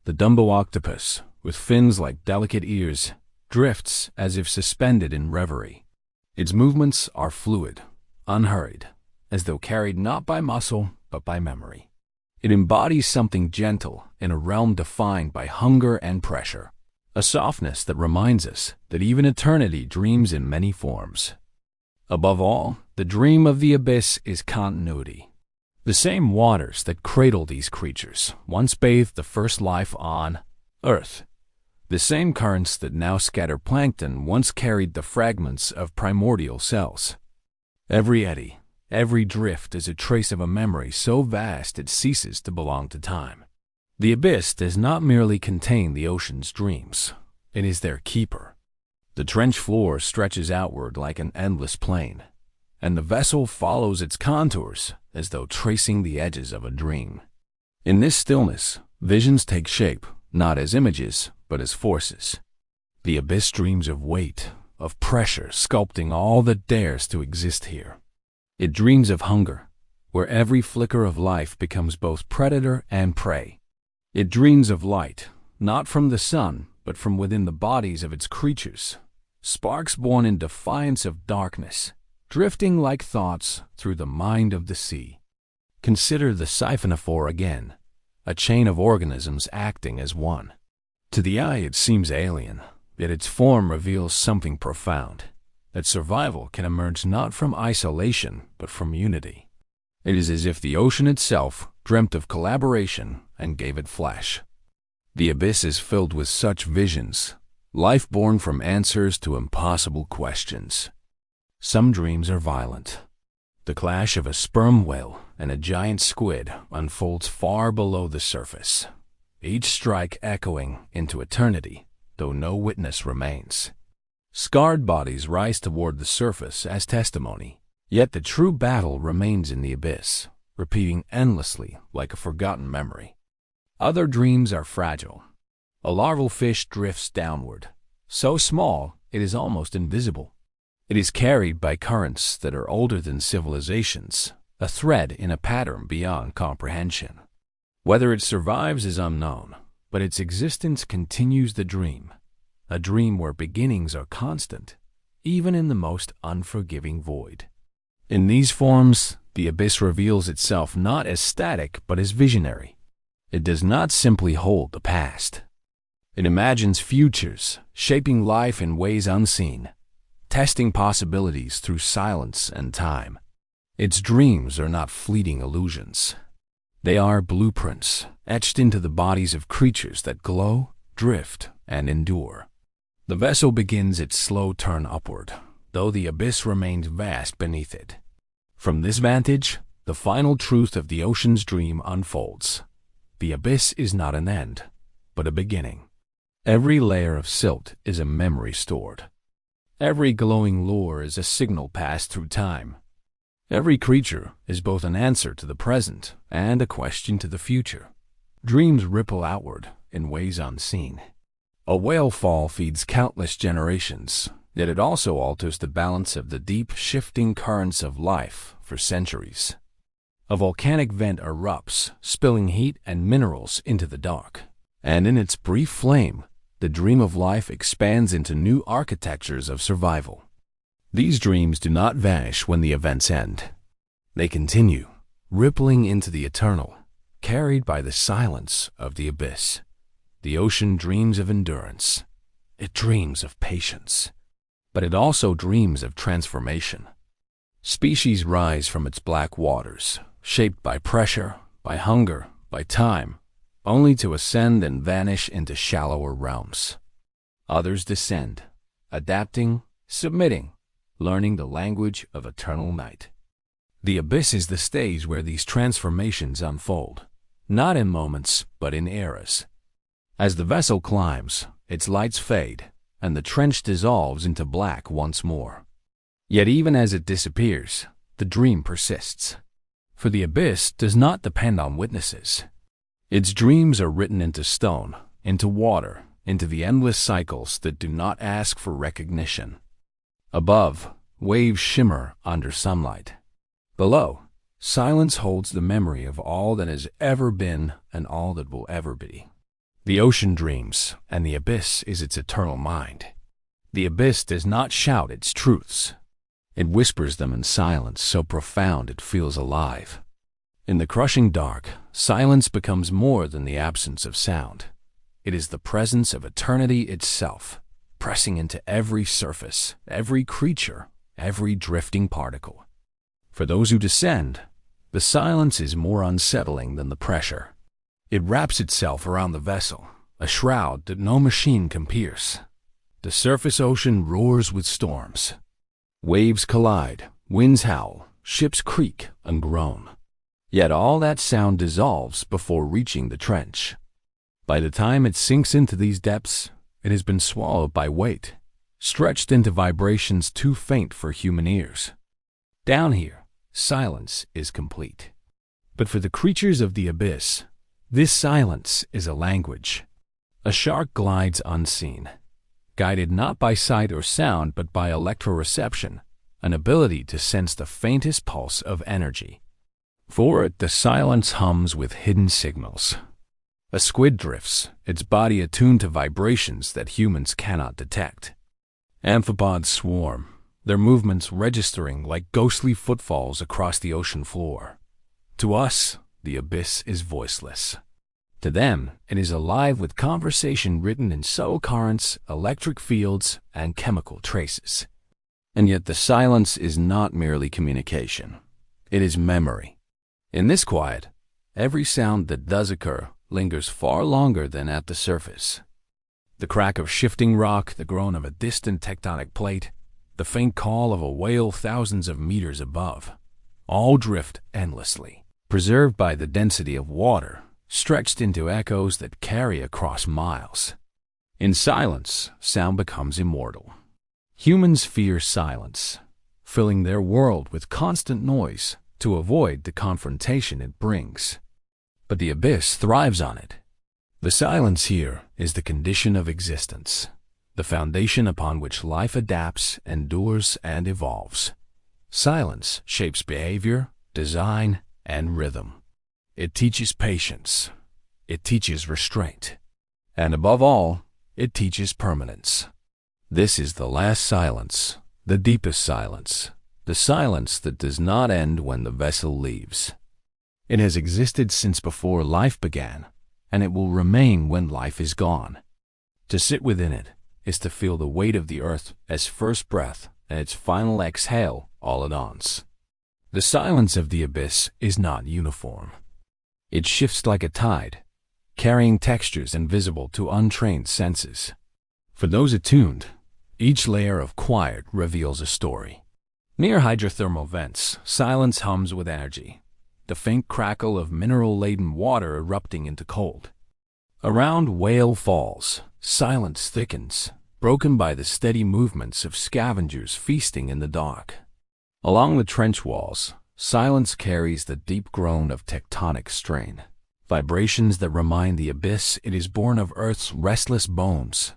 The Dumbo octopus, with fins like delicate ears, drifts as if suspended in reverie. Its movements are fluid, unhurried, as though carried not by muscle but by memory. It embodies something gentle in a realm defined by hunger and pressure, a softness that reminds us that even eternity dreams in many forms. Above all, the dream of the abyss is continuity. The same waters that cradle these creatures once bathed the first life on Earth. The same currents that now scatter plankton once carried the fragments of primordial cells. Every eddy, every drift is a trace of a memory so vast it ceases to belong to time. The abyss does not merely contain the ocean's dreams, it is their keeper. The trench floor stretches outward like an endless plain, and the vessel follows its contours as though tracing the edges of a dream. In this stillness, visions take shape, not as images, but as forces. The abyss dreams of weight, of pressure sculpting all that dares to exist here. It dreams of hunger, where every flicker of life becomes both predator and prey. It dreams of light, not from the sun, but from within the bodies of its creatures, sparks born in defiance of darkness, drifting like thoughts through the mind of the sea. Consider the siphonophore again, a chain of organisms acting as one. To the eye it seems alien, yet its form reveals something profound, that survival can emerge not from isolation, but from unity. It is as if the ocean itself dreamt of collaboration and gave it flesh. The abyss is filled with such visions, life born from answers to impossible questions. Some dreams are violent. The clash of a sperm whale and a giant squid unfolds far below the surface, each strike echoing into eternity, though no witness remains. Scarred bodies rise toward the surface as testimony, yet the true battle remains in the abyss, repeating endlessly like a forgotten memory. Other dreams are fragile. A larval fish drifts downward, so small it is almost invisible. It is carried by currents that are older than civilizations, a thread in a pattern beyond comprehension. Whether it survives is unknown, but its existence continues the dream, a dream where beginnings are constant, even in the most unforgiving void. In these forms, the abyss reveals itself not as static but as visionary. It does not simply hold the past. It imagines futures, shaping life in ways unseen, testing possibilities through silence and time. Its dreams are not fleeting illusions. They are blueprints etched into the bodies of creatures that glow, drift, and endure. The vessel begins its slow turn upward, though the abyss remains vast beneath it. From this vantage, the final truth of the ocean's dream unfolds. The abyss is not an end, but a beginning. Every layer of silt is a memory stored. Every glowing lure is a signal passed through time. Every creature is both an answer to the present and a question to the future. Dreams ripple outward in ways unseen. A whale fall feeds countless generations, yet it also alters the balance of the deep, shifting currents of life for centuries. A volcanic vent erupts, spilling heat and minerals into the dark. And in its brief flame, the dream of life expands into new architectures of survival. These dreams do not vanish when the events end. They continue, rippling into the eternal, carried by the silence of the abyss. The ocean dreams of endurance. It dreams of patience. But it also dreams of transformation. Species rise from its black waters, shaped by pressure, by hunger, by time, only to ascend and vanish into shallower realms. Others descend, adapting, submitting, learning the language of eternal night. The abyss is the stage where these transformations unfold, not in moments, but in eras. As the vessel climbs, its lights fade, and the trench dissolves into black once more. Yet even as it disappears, the dream persists. For the abyss does not depend on witnesses. Its dreams are written into stone, into water, into the endless cycles that do not ask for recognition. Above, waves shimmer under sunlight. Below, silence holds the memory of all that has ever been and all that will ever be. The ocean dreams, and the abyss is its eternal mind. The abyss does not shout its truths. It whispers them in silence so profound it feels alive. In the crushing dark, silence becomes more than the absence of sound. It is the presence of eternity itself, pressing into every surface, every creature, every drifting particle. For those who descend, the silence is more unsettling than the pressure. It wraps itself around the vessel, a shroud that no machine can pierce. The surface ocean roars with storms. Waves collide, winds howl, ships creak and groan. Yet all that sound dissolves before reaching the trench. By the time it sinks into these depths, it has been swallowed by weight, stretched into vibrations too faint for human ears. Down here, silence is complete. But for the creatures of the abyss, this silence is a language. A shark glides unseen, guided not by sight or sound but by electroreception, an ability to sense the faintest pulse of energy. For it, the silence hums with hidden signals. A squid drifts, its body attuned to vibrations that humans cannot detect. Amphipods swarm, their movements registering like ghostly footfalls across the ocean floor. To us, the abyss is voiceless. To them, it is alive with conversation written in subtle currents, electric fields, and chemical traces. And yet the silence is not merely communication. It is memory. In this quiet, every sound that does occur lingers far longer than at the surface. The crack of shifting rock, the groan of a distant tectonic plate, the faint call of a whale thousands of meters above, all drift endlessly, preserved by the density of water, stretched into echoes that carry across miles. In silence, sound becomes immortal. Humans fear silence, filling their world with constant noise to avoid the confrontation it brings. But the abyss thrives on it. The silence here is the condition of existence, the foundation upon which life adapts, endures, and evolves. Silence shapes behavior, design, and rhythm. It teaches patience. It teaches restraint. And above all, it teaches permanence. This is the last silence, the deepest silence, the silence that does not end when the vessel leaves. It has existed since before life began, and it will remain when life is gone. To sit within it is to feel the weight of the earth as first breath and its final exhale all at once. The silence of the abyss is not uniform. It shifts like a tide, carrying textures invisible to untrained senses. For those attuned, each layer of quiet reveals a story. Near hydrothermal vents, silence hums with energy, the faint crackle of mineral-laden water erupting into cold. Around whale falls, silence thickens, broken by the steady movements of scavengers feasting in the dark. Along the trench walls, silence carries the deep groan of tectonic strain, vibrations that remind the abyss it is born of Earth's restless bones.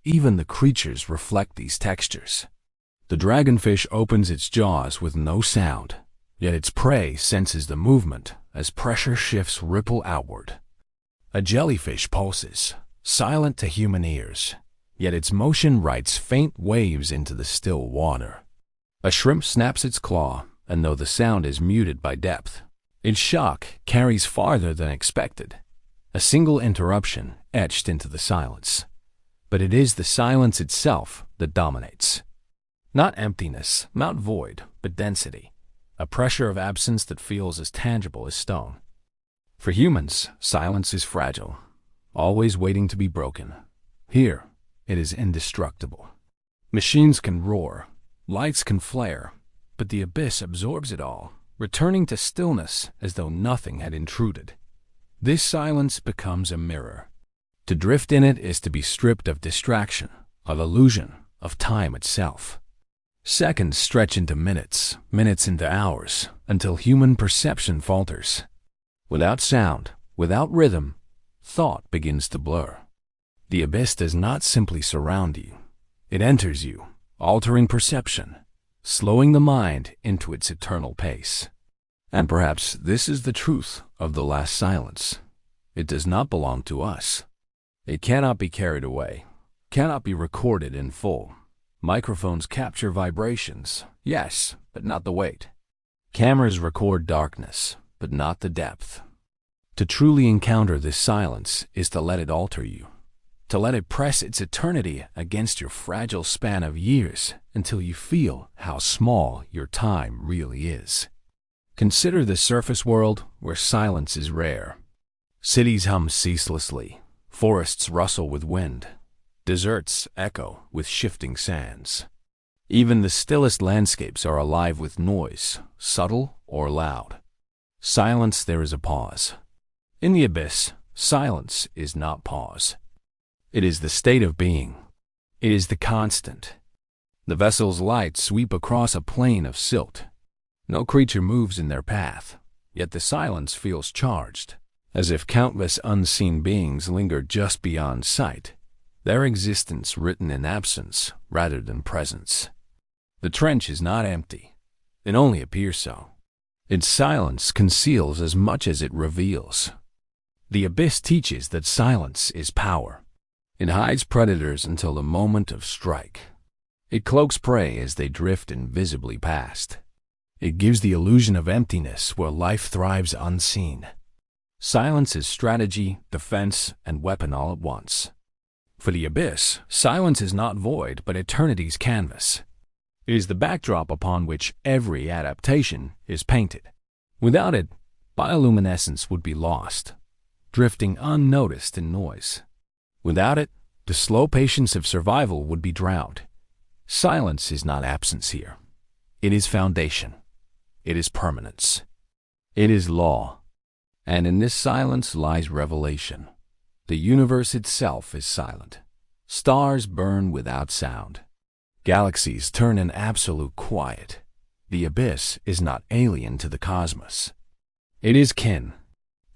Even the creatures reflect these textures. The dragonfish opens its jaws with no sound, yet its prey senses the movement as pressure shifts ripple outward. A jellyfish pulses, silent to human ears, yet its motion writes faint waves into the still water. A shrimp snaps its claw, and though the sound is muted by depth, its shock carries farther than expected. A single interruption etched into the silence. But it is the silence itself that dominates. Not emptiness, not void, but density. A pressure of absence that feels as tangible as stone. For humans, silence is fragile, always waiting to be broken. Here, it is indestructible. Machines can roar, lights can flare, but the abyss absorbs it all, returning to stillness as though nothing had intruded. This silence becomes a mirror. To drift in it is to be stripped of distraction, of illusion, of time itself. Seconds stretch into minutes, minutes into hours, until human perception falters. Without sound, without rhythm, thought begins to blur. The abyss does not simply surround you. It enters you, altering perception, slowing the mind into its eternal pace. And perhaps this is the truth of the last silence. It does not belong to us. It cannot be carried away, cannot be recorded in full. Microphones capture vibrations, yes, but not the weight. Cameras record darkness, but not the depth. To truly encounter this silence is to let it alter you, to let it press its eternity against your fragile span of years until you feel how small your time really is. Consider the surface world where silence is rare. Cities hum ceaselessly, forests rustle with wind, deserts echo with shifting sands. Even the stillest landscapes are alive with noise, subtle or loud. Silence, there is a pause. In the abyss, silence is not pause. It is the state of being. It is the constant. The vessel's lights sweep across a plain of silt. No creature moves in their path, yet the silence feels charged, as if countless unseen beings linger just beyond sight, their existence written in absence rather than presence. The trench is not empty. It only appears so. Its silence conceals as much as it reveals. The abyss teaches that silence is power. It hides predators until the moment of strike. It cloaks prey as they drift invisibly past. It gives the illusion of emptiness where life thrives unseen. Silence is strategy, defense, and weapon all at once. For the abyss, silence is not void but eternity's canvas. It is the backdrop upon which every adaptation is painted. Without it, bioluminescence would be lost, drifting unnoticed in noise. Without it, the slow patience of survival would be drowned. Silence is not absence here. It is foundation. It is permanence. It is law. And in this silence lies revelation. The universe itself is silent. Stars burn without sound. Galaxies turn in absolute quiet. The abyss is not alien to the cosmos. It is kin.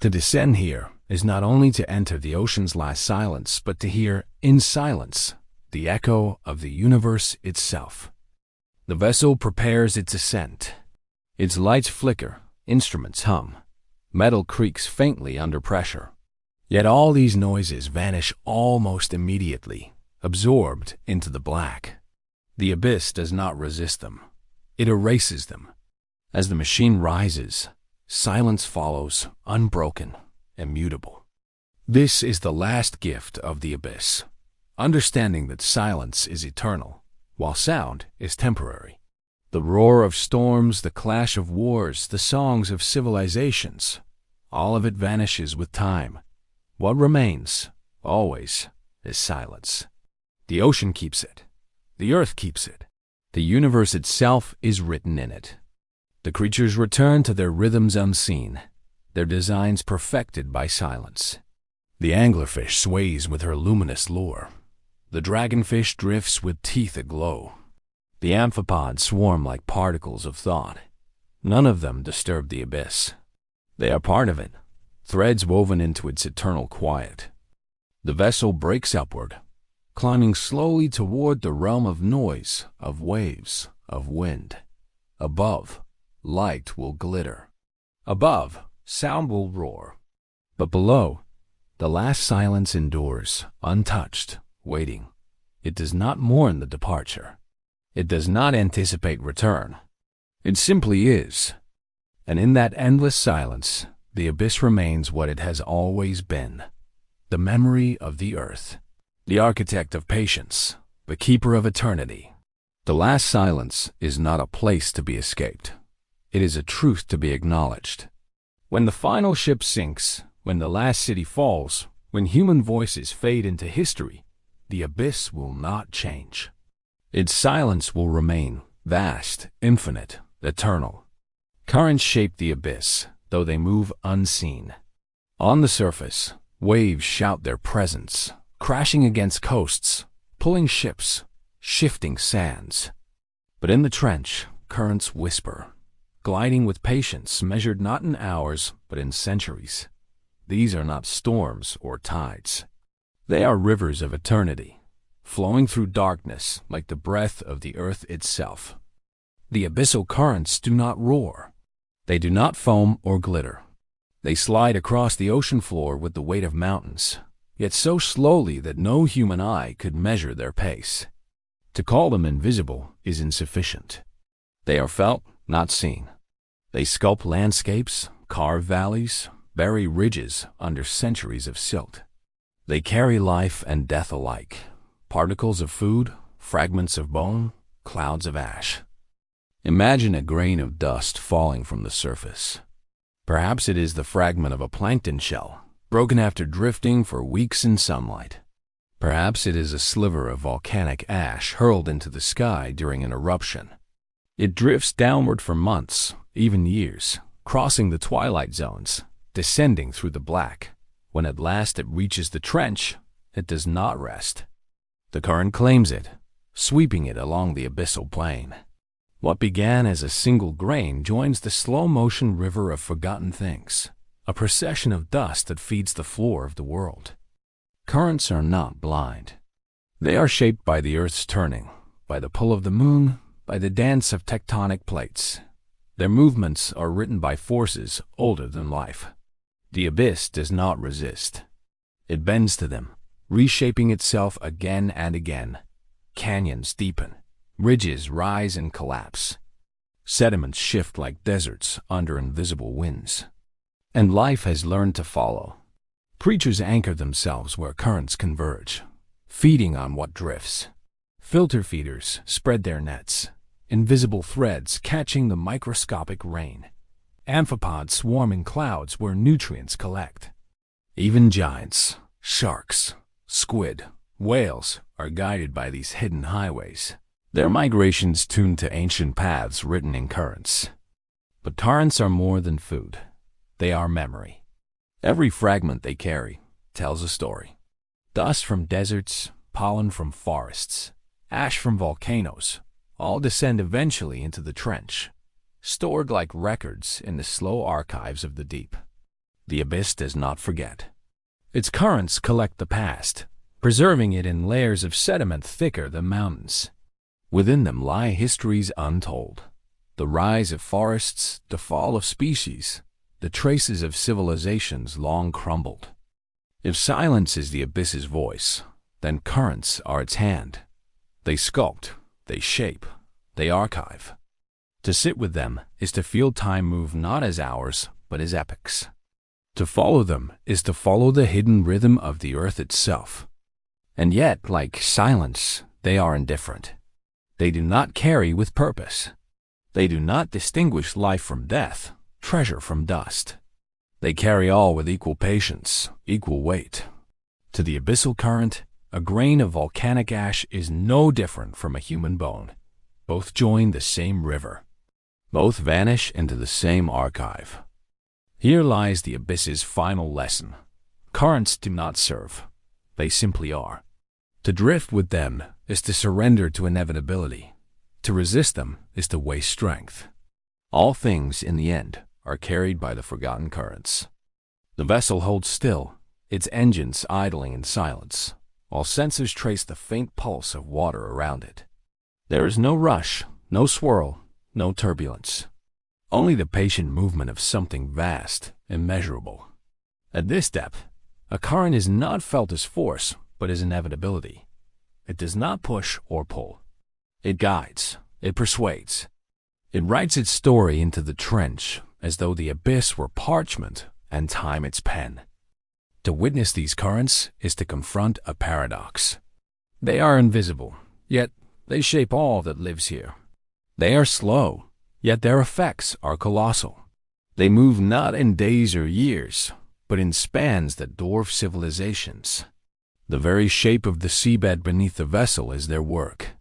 To descend here is not only to enter the ocean's last silence, but to hear, in silence, the echo of the universe itself. The vessel prepares its ascent. Its lights flicker, instruments hum. Metal creaks faintly under pressure. Yet all these noises vanish almost immediately, absorbed into the black. The abyss does not resist them. It erases them. As the machine rises, silence follows, unbroken, immutable. This is the last gift of the abyss, understanding that silence is eternal, while sound is temporary. The roar of storms, the clash of wars, the songs of civilizations, all of it vanishes with time. What remains, always, is silence. The ocean keeps it. The earth keeps it. The universe itself is written in it. The creatures return to their rhythms unseen, their designs perfected by silence. The anglerfish sways with her luminous lure. The dragonfish drifts with teeth aglow. The amphipods swarm like particles of thought. None of them disturb the abyss. They are part of it, threads woven into its eternal quiet. The vessel breaks upward, climbing slowly toward the realm of noise, of waves, of wind. Above, light will glitter. Above, sound will roar. But below, the last silence endures, untouched, waiting. It does not mourn the departure. It does not anticipate return. It simply is. And in that endless silence, the abyss remains what it has always been. The memory of the earth. The architect of patience. The keeper of eternity. The last silence is not a place to be escaped. It is a truth to be acknowledged. When the final ship sinks, when the last city falls, when human voices fade into history, the abyss will not change. Its silence will remain vast, infinite, eternal. Currents shape the abyss, though they move unseen. On the surface, waves shout their presence, crashing against coasts, pulling ships, shifting sands. But in the trench, currents whisper, gliding with patience measured not in hours, but in centuries. These are not storms or tides. They are rivers of eternity, flowing through darkness like the breath of the earth itself. The abyssal currents do not roar. They do not foam or glitter. They slide across the ocean floor with the weight of mountains, yet so slowly that no human eye could measure their pace. To call them invisible is insufficient. They are felt, not seen. They sculpt landscapes, carve valleys, bury ridges under centuries of silt. They carry life and death alike, particles of food, fragments of bone, clouds of ash. Imagine a grain of dust falling from the surface. Perhaps it is the fragment of a plankton shell, broken after drifting for weeks in sunlight. Perhaps it is a sliver of volcanic ash hurled into the sky during an eruption. It drifts downward for months, even years, crossing the twilight zones, descending through the black. When at last it reaches the trench, it does not rest. The current claims it, sweeping it along the abyssal plain. What began as a single grain joins the slow-motion river of forgotten things, a procession of dust that feeds the floor of the world. Currents are not blind. They are shaped by the earth's turning, by the pull of the moon, by the dance of tectonic plates. Their movements are written by forces older than life. The abyss does not resist. It bends to them, reshaping itself again and again. Canyons deepen. Ridges rise and collapse. Sediments shift like deserts under invisible winds. And life has learned to follow. Creatures anchor themselves where currents converge, feeding on what drifts. Filter feeders spread their nets, invisible threads catching the microscopic rain. Amphipods swarm in clouds where nutrients collect. Even giants, sharks, squid, whales are guided by these hidden highways. Their migrations tuned to ancient paths written in currents. But currents are more than food. They are memory. Every fragment they carry tells a story. Dust from deserts, pollen from forests, ash from volcanoes, all descend eventually into the trench, stored like records in the slow archives of the deep. The abyss does not forget. Its currents collect the past, preserving it in layers of sediment thicker than mountains. Within them lie histories untold. The rise of forests, the fall of species, the traces of civilizations long crumbled. If silence is the abyss's voice, then currents are its hand. They sculpt, they shape, they archive. To sit with them is to feel time move not as hours, but as epochs. To follow them is to follow the hidden rhythm of the earth itself. And yet, like silence, they are indifferent. They do not carry with purpose. They do not distinguish life from death, treasure from dust. They carry all with equal patience, equal weight. To the abyssal current, a grain of volcanic ash is no different from a human bone. Both join the same river. Both vanish into the same archive. Here lies the abyss's final lesson. Currents do not serve. They simply are. To drift with them is to surrender to inevitability. To resist them is to waste strength. All things, in the end, are carried by the forgotten currents. The vessel holds still, its engines idling in silence, while sensors trace the faint pulse of water around it. There is no rush, no swirl, no turbulence. Only the patient movement of something vast, immeasurable. At this depth, a current is not felt as force, but as inevitability. It does not push or pull. It guides, it persuades. It writes its story into the trench as though the abyss were parchment and time its pen. To witness these currents is to confront a paradox. They are invisible, yet they shape all that lives here. They are slow, yet their effects are colossal. They move not in days or years, but in spans that dwarf civilizations. The very shape of the seabed beneath the vessel is their work,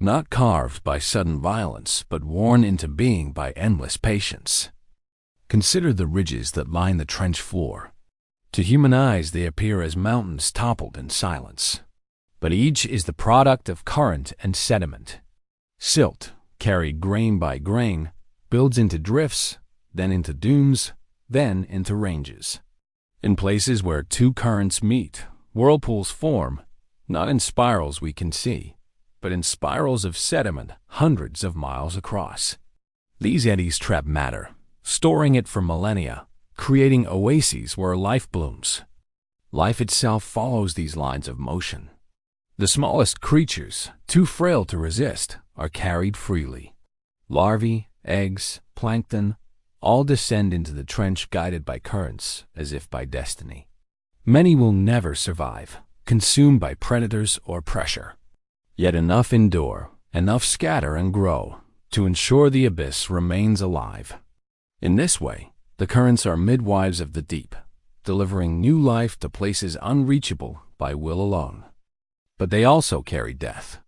not carved by sudden violence, but worn into being by endless patience. Consider the ridges that line the trench floor. To human eyes, they appear as mountains toppled in silence. But each is the product of current and sediment. Silt, carried grain by grain, builds into drifts, then into dunes, then into ranges. In places where two currents meet, whirlpools form, not in spirals we can see, but in spirals of sediment hundreds of miles across. These eddies trap matter, storing it for millennia, creating oases where life blooms. Life itself follows these lines of motion. The smallest creatures, too frail to resist, are carried freely. Larvae, eggs, plankton, all descend into the trench guided by currents as if by destiny. Many will never survive, consumed by predators or pressure. Yet enough endure, enough scatter and grow, to ensure the abyss remains alive. In this way, the currents are midwives of the deep, delivering new life to places unreachable by will alone. But they also carry death.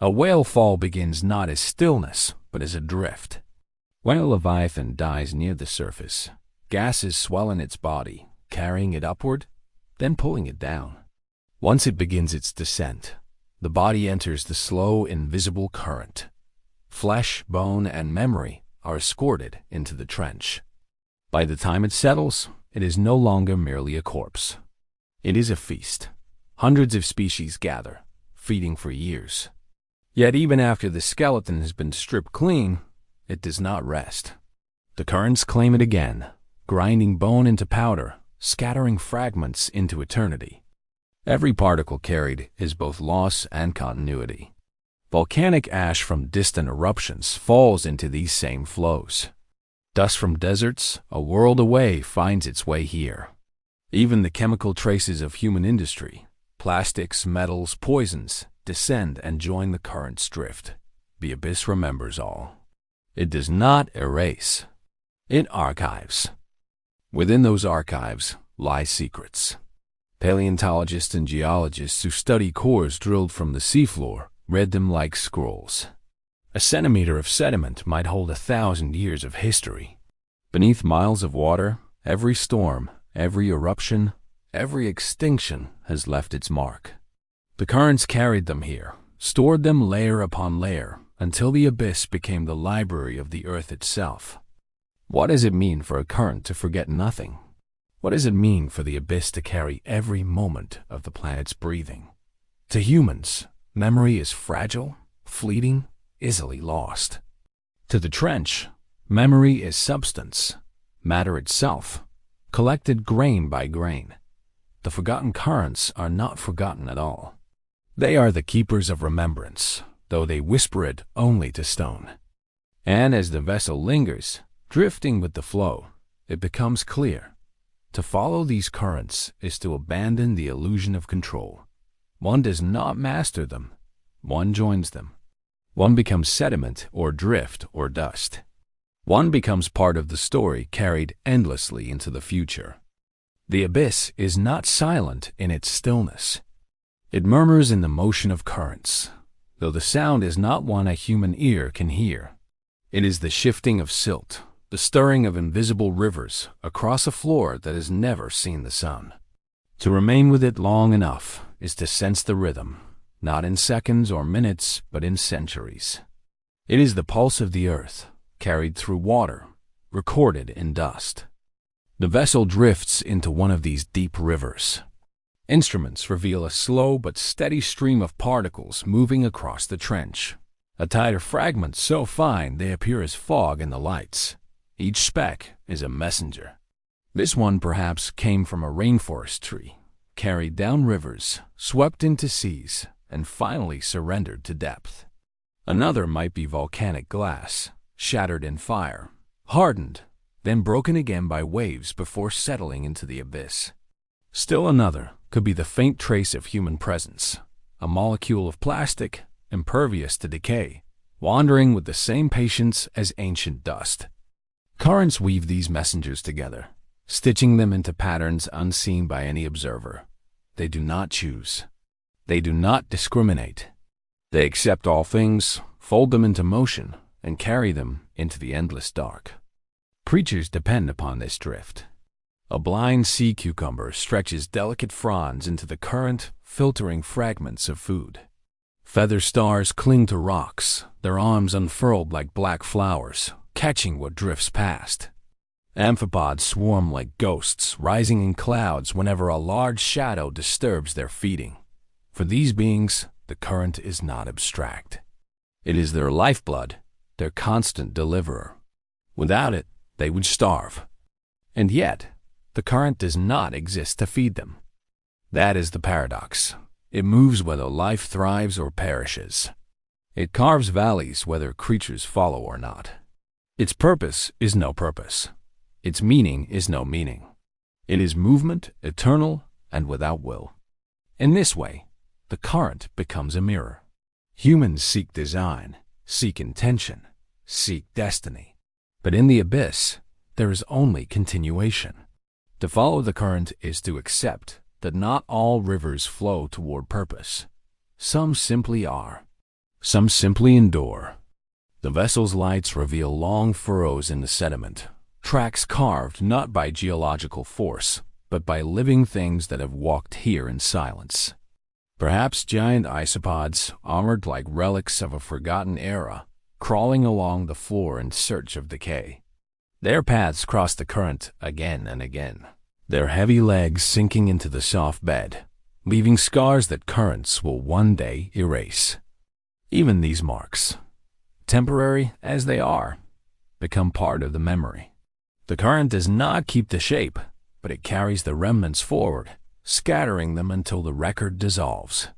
A whale fall begins not as stillness, but as a drift. When a leviathan dies near the surface, gases swell in its body, carrying it upward, then pulling it down. Once it begins its descent, the body enters the slow, invisible current. Flesh, bone, and memory are escorted into the trench. By the time it settles, it is no longer merely a corpse. It is a feast. Hundreds of species gather, feeding for years. Yet even after the skeleton has been stripped clean, it does not rest. The currents claim it again, grinding bone into powder, scattering fragments into eternity. Every particle carried is both loss and continuity. Volcanic ash from distant eruptions falls into these same flows. Dust from deserts, a world away, finds its way here. Even the chemical traces of human industry, plastics, metals, poisons, descend and join the current's drift. The abyss remembers all. It does not erase. It archives. Within those archives lie secrets. Paleontologists and geologists who study cores drilled from the seafloor read them like scrolls. A centimeter of sediment might hold 1,000 years of history. Beneath miles of water, every storm, every eruption, every extinction has left its mark. The currents carried them here, stored them layer upon layer, until the abyss became the library of the earth itself. What does it mean for a current to forget nothing? What does it mean for the abyss to carry every moment of the planet's breathing? To humans, memory is fragile, fleeting, easily lost. To the trench, memory is substance, matter itself, collected grain by grain. The forgotten currents are not forgotten at all. They are the keepers of remembrance, though they whisper it only to stone. And as the vessel lingers, drifting with the flow, it becomes clear. To follow these currents is to abandon the illusion of control. One does not master them. One joins them. One becomes sediment or drift or dust. One becomes part of the story carried endlessly into the future. The abyss is not silent in its stillness. It murmurs in the motion of currents, though the sound is not one a human ear can hear. It is the shifting of silt, the stirring of invisible rivers across a floor that has never seen the sun. To remain with it long enough is to sense the rhythm, not in seconds or minutes, but in centuries. It is the pulse of the earth, carried through water, recorded in dust. The vessel drifts into one of these deep rivers. Instruments reveal a slow but steady stream of particles moving across the trench. A tide of fragments so fine they appear as fog in the lights. Each speck is a messenger. This one perhaps came from a rainforest tree, carried down rivers, swept into seas, and finally surrendered to depth. Another might be volcanic glass, shattered in fire, hardened, then broken again by waves before settling into the abyss. Still another could be the faint trace of human presence, a molecule of plastic, impervious to decay, wandering with the same patience as ancient dust. Currents weave these messengers together, stitching them into patterns unseen by any observer. They do not choose. They do not discriminate. They accept all things, fold them into motion, and carry them into the endless dark. Creatures depend upon this drift. A blind sea cucumber stretches delicate fronds into the current, filtering fragments of food. Feather stars cling to rocks, their arms unfurled like black flowers, catching what drifts past. Amphipods swarm like ghosts, rising in clouds whenever a large shadow disturbs their feeding. For these beings, the current is not abstract. It is their lifeblood, their constant deliverer. Without it, they would starve. And yet, the current does not exist to feed them. That is the paradox. It moves whether life thrives or perishes. It carves valleys whether creatures follow or not. Its purpose is no purpose. Its meaning is no meaning. It is movement, eternal, and without will. In this way, the current becomes a mirror. Humans seek design, seek intention, seek destiny. But in the abyss, there is only continuation. To follow the current is to accept that not all rivers flow toward purpose. Some simply are. Some simply endure. The vessel's lights reveal long furrows in the sediment, tracks carved not by geological force, but by living things that have walked here in silence. Perhaps giant isopods, armored like relics of a forgotten era, crawling along the floor in search of decay. Their paths cross the current again and again, their heavy legs sinking into the soft bed, leaving scars that currents will one day erase. Even these marks, temporary as they are, become part of the memory. The current does not keep the shape, but it carries the remnants forward, scattering them until the record dissolves.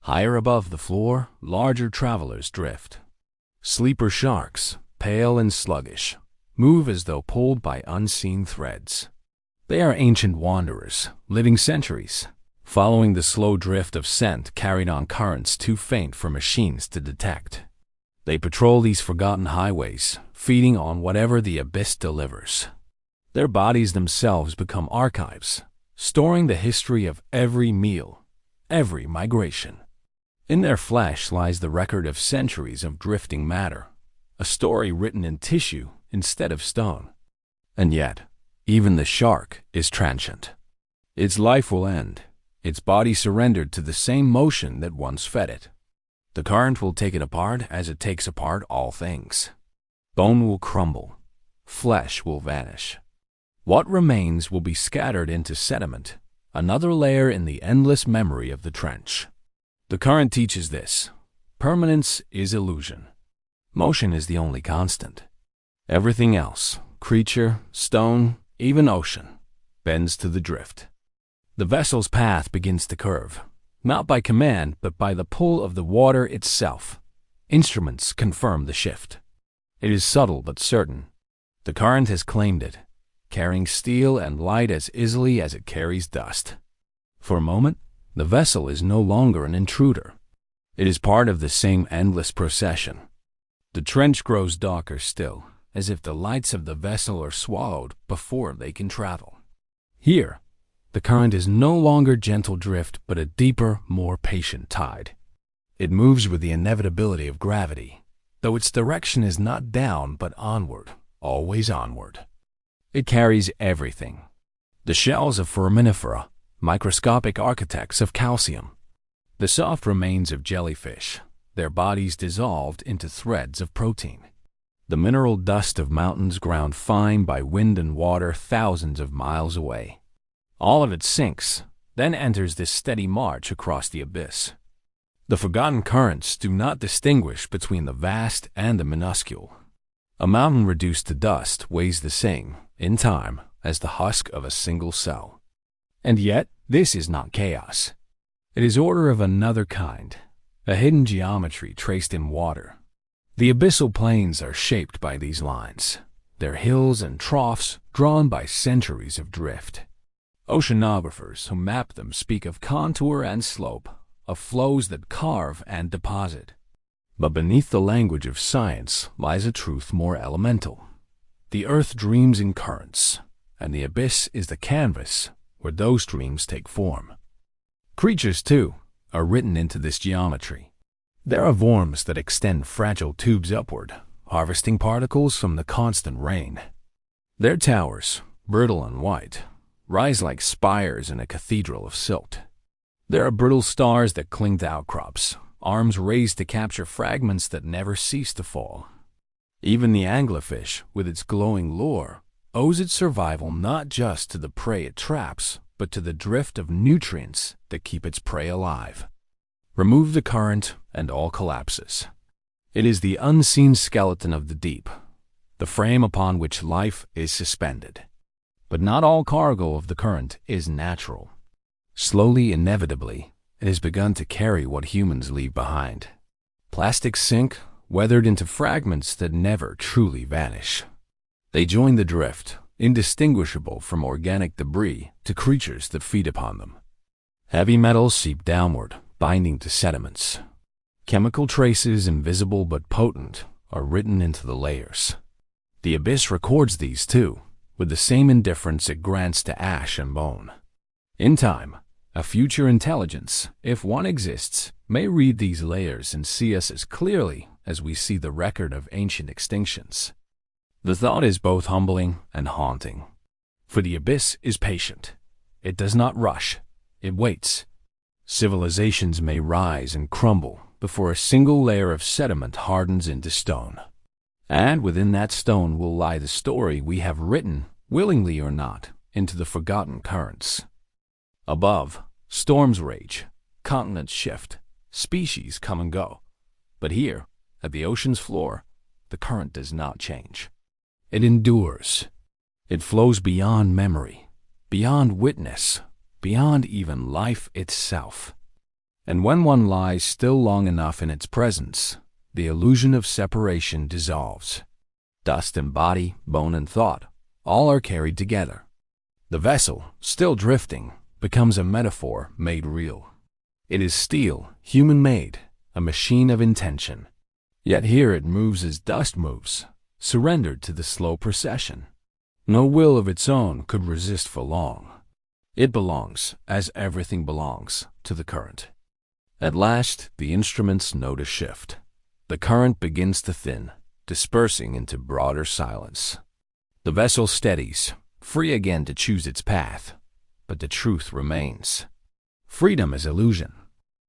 Higher above the floor, larger travelers drift. Sleeper sharks, pale and sluggish, move as though pulled by unseen threads. They are ancient wanderers, living centuries, following the slow drift of scent carried on currents too faint for machines to detect. They patrol these forgotten highways, feeding on whatever the abyss delivers. Their bodies themselves become archives, storing the history of every meal, every migration. In their flesh lies the record of centuries of drifting matter, a story written in tissue instead of stone. And yet, even the shark is transient. Its life will end, its body surrendered to the same motion that once fed it. The current will take it apart as it takes apart all things. Bone will crumble, flesh will vanish. What remains will be scattered into sediment, another layer in the endless memory of the trench. The current teaches this. Permanence is illusion. Motion is the only constant. Everything else, creature, stone, even ocean, bends to the drift. The vessel's path begins to curve, not by command, but by the pull of the water itself. Instruments confirm the shift. It is subtle but certain. The current has claimed it, carrying steel and light as easily as it carries dust. For a moment, the vessel is no longer an intruder. It is part of the same endless procession. The trench grows darker still, as if the lights of the vessel are swallowed before they can travel. Here, the current is no longer gentle drift, but a deeper, more patient tide. It moves with the inevitability of gravity, though its direction is not down but onward, always onward. It carries everything. The shells of foraminifera, microscopic architects of calcium. The soft remains of jellyfish, their bodies dissolved into threads of protein. The mineral dust of mountains ground fine by wind and water thousands of miles away. All of it sinks, then enters this steady march across the abyss. The forgotten currents do not distinguish between the vast and the minuscule. A mountain reduced to dust weighs the same, in time, as the husk of a single cell. And yet, this is not chaos. It is order of another kind, a hidden geometry traced in water, The abyssal plains are shaped by these lines, their hills and troughs drawn by centuries of drift. Oceanographers who map them speak of contour and slope, of flows that carve and deposit. But beneath the language of science lies a truth more elemental. The earth dreams in currents, and the abyss is the canvas where those dreams take form. Creatures, too, are written into this geometry. There are worms that extend fragile tubes upward, harvesting particles from the constant rain. Their towers, brittle and white, rise like spires in a cathedral of silt. There are brittle stars that cling to outcrops, arms raised to capture fragments that never cease to fall. Even the anglerfish, with its glowing lure, owes its survival not just to the prey it traps, but to the drift of nutrients that keep its prey alive. Remove the current, and all collapses. It is the unseen skeleton of the deep, the frame upon which life is suspended. But not all cargo of the current is natural. Slowly, inevitably, it has begun to carry what humans leave behind. Plastics sink, weathered into fragments that never truly vanish. They join the drift, indistinguishable from organic debris to creatures that feed upon them. Heavy metals seep downward, binding to sediments. Chemical traces, invisible but potent, are written into the layers. The abyss records these too, with the same indifference it grants to ash and bone. In time, a future intelligence, if one exists, may read these layers and see us as clearly as we see the record of ancient extinctions. The thought is both humbling and haunting. For the abyss is patient. It does not rush. It waits. Civilizations may rise and crumble before a single layer of sediment hardens into stone. And within that stone will lie the story we have written, willingly or not, into the forgotten currents. Above, storms rage, continents shift, species come and go. But here, at the ocean's floor, the current does not change. It endures. It flows beyond memory, beyond witness, beyond even life itself. And when one lies still long enough in its presence, the illusion of separation dissolves. Dust and body, bone and thought, all are carried together. The vessel, still drifting, becomes a metaphor made real. It is steel, human-made, a machine of intention. Yet here it moves as dust moves, surrendered to the slow procession. No will of its own could resist for long. It belongs, as everything belongs, to the current. At last, the instruments note a shift. The current begins to thin, dispersing into broader silence. The vessel steadies, free again to choose its path, but the truth remains. Freedom is illusion,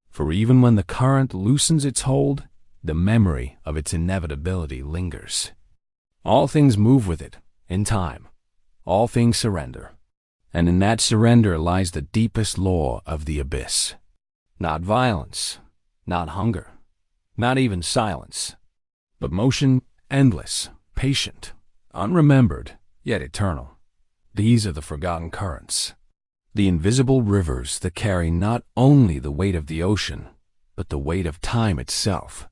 for even when the current loosens its hold, the memory of its inevitability lingers. All things move with it, in time. All things surrender. And in that surrender lies the deepest law of the abyss. Not violence, not hunger, not even silence, but motion, endless, patient, unremembered, yet eternal. These are the forgotten currents, the invisible rivers that carry not only the weight of the ocean, but the weight of time itself.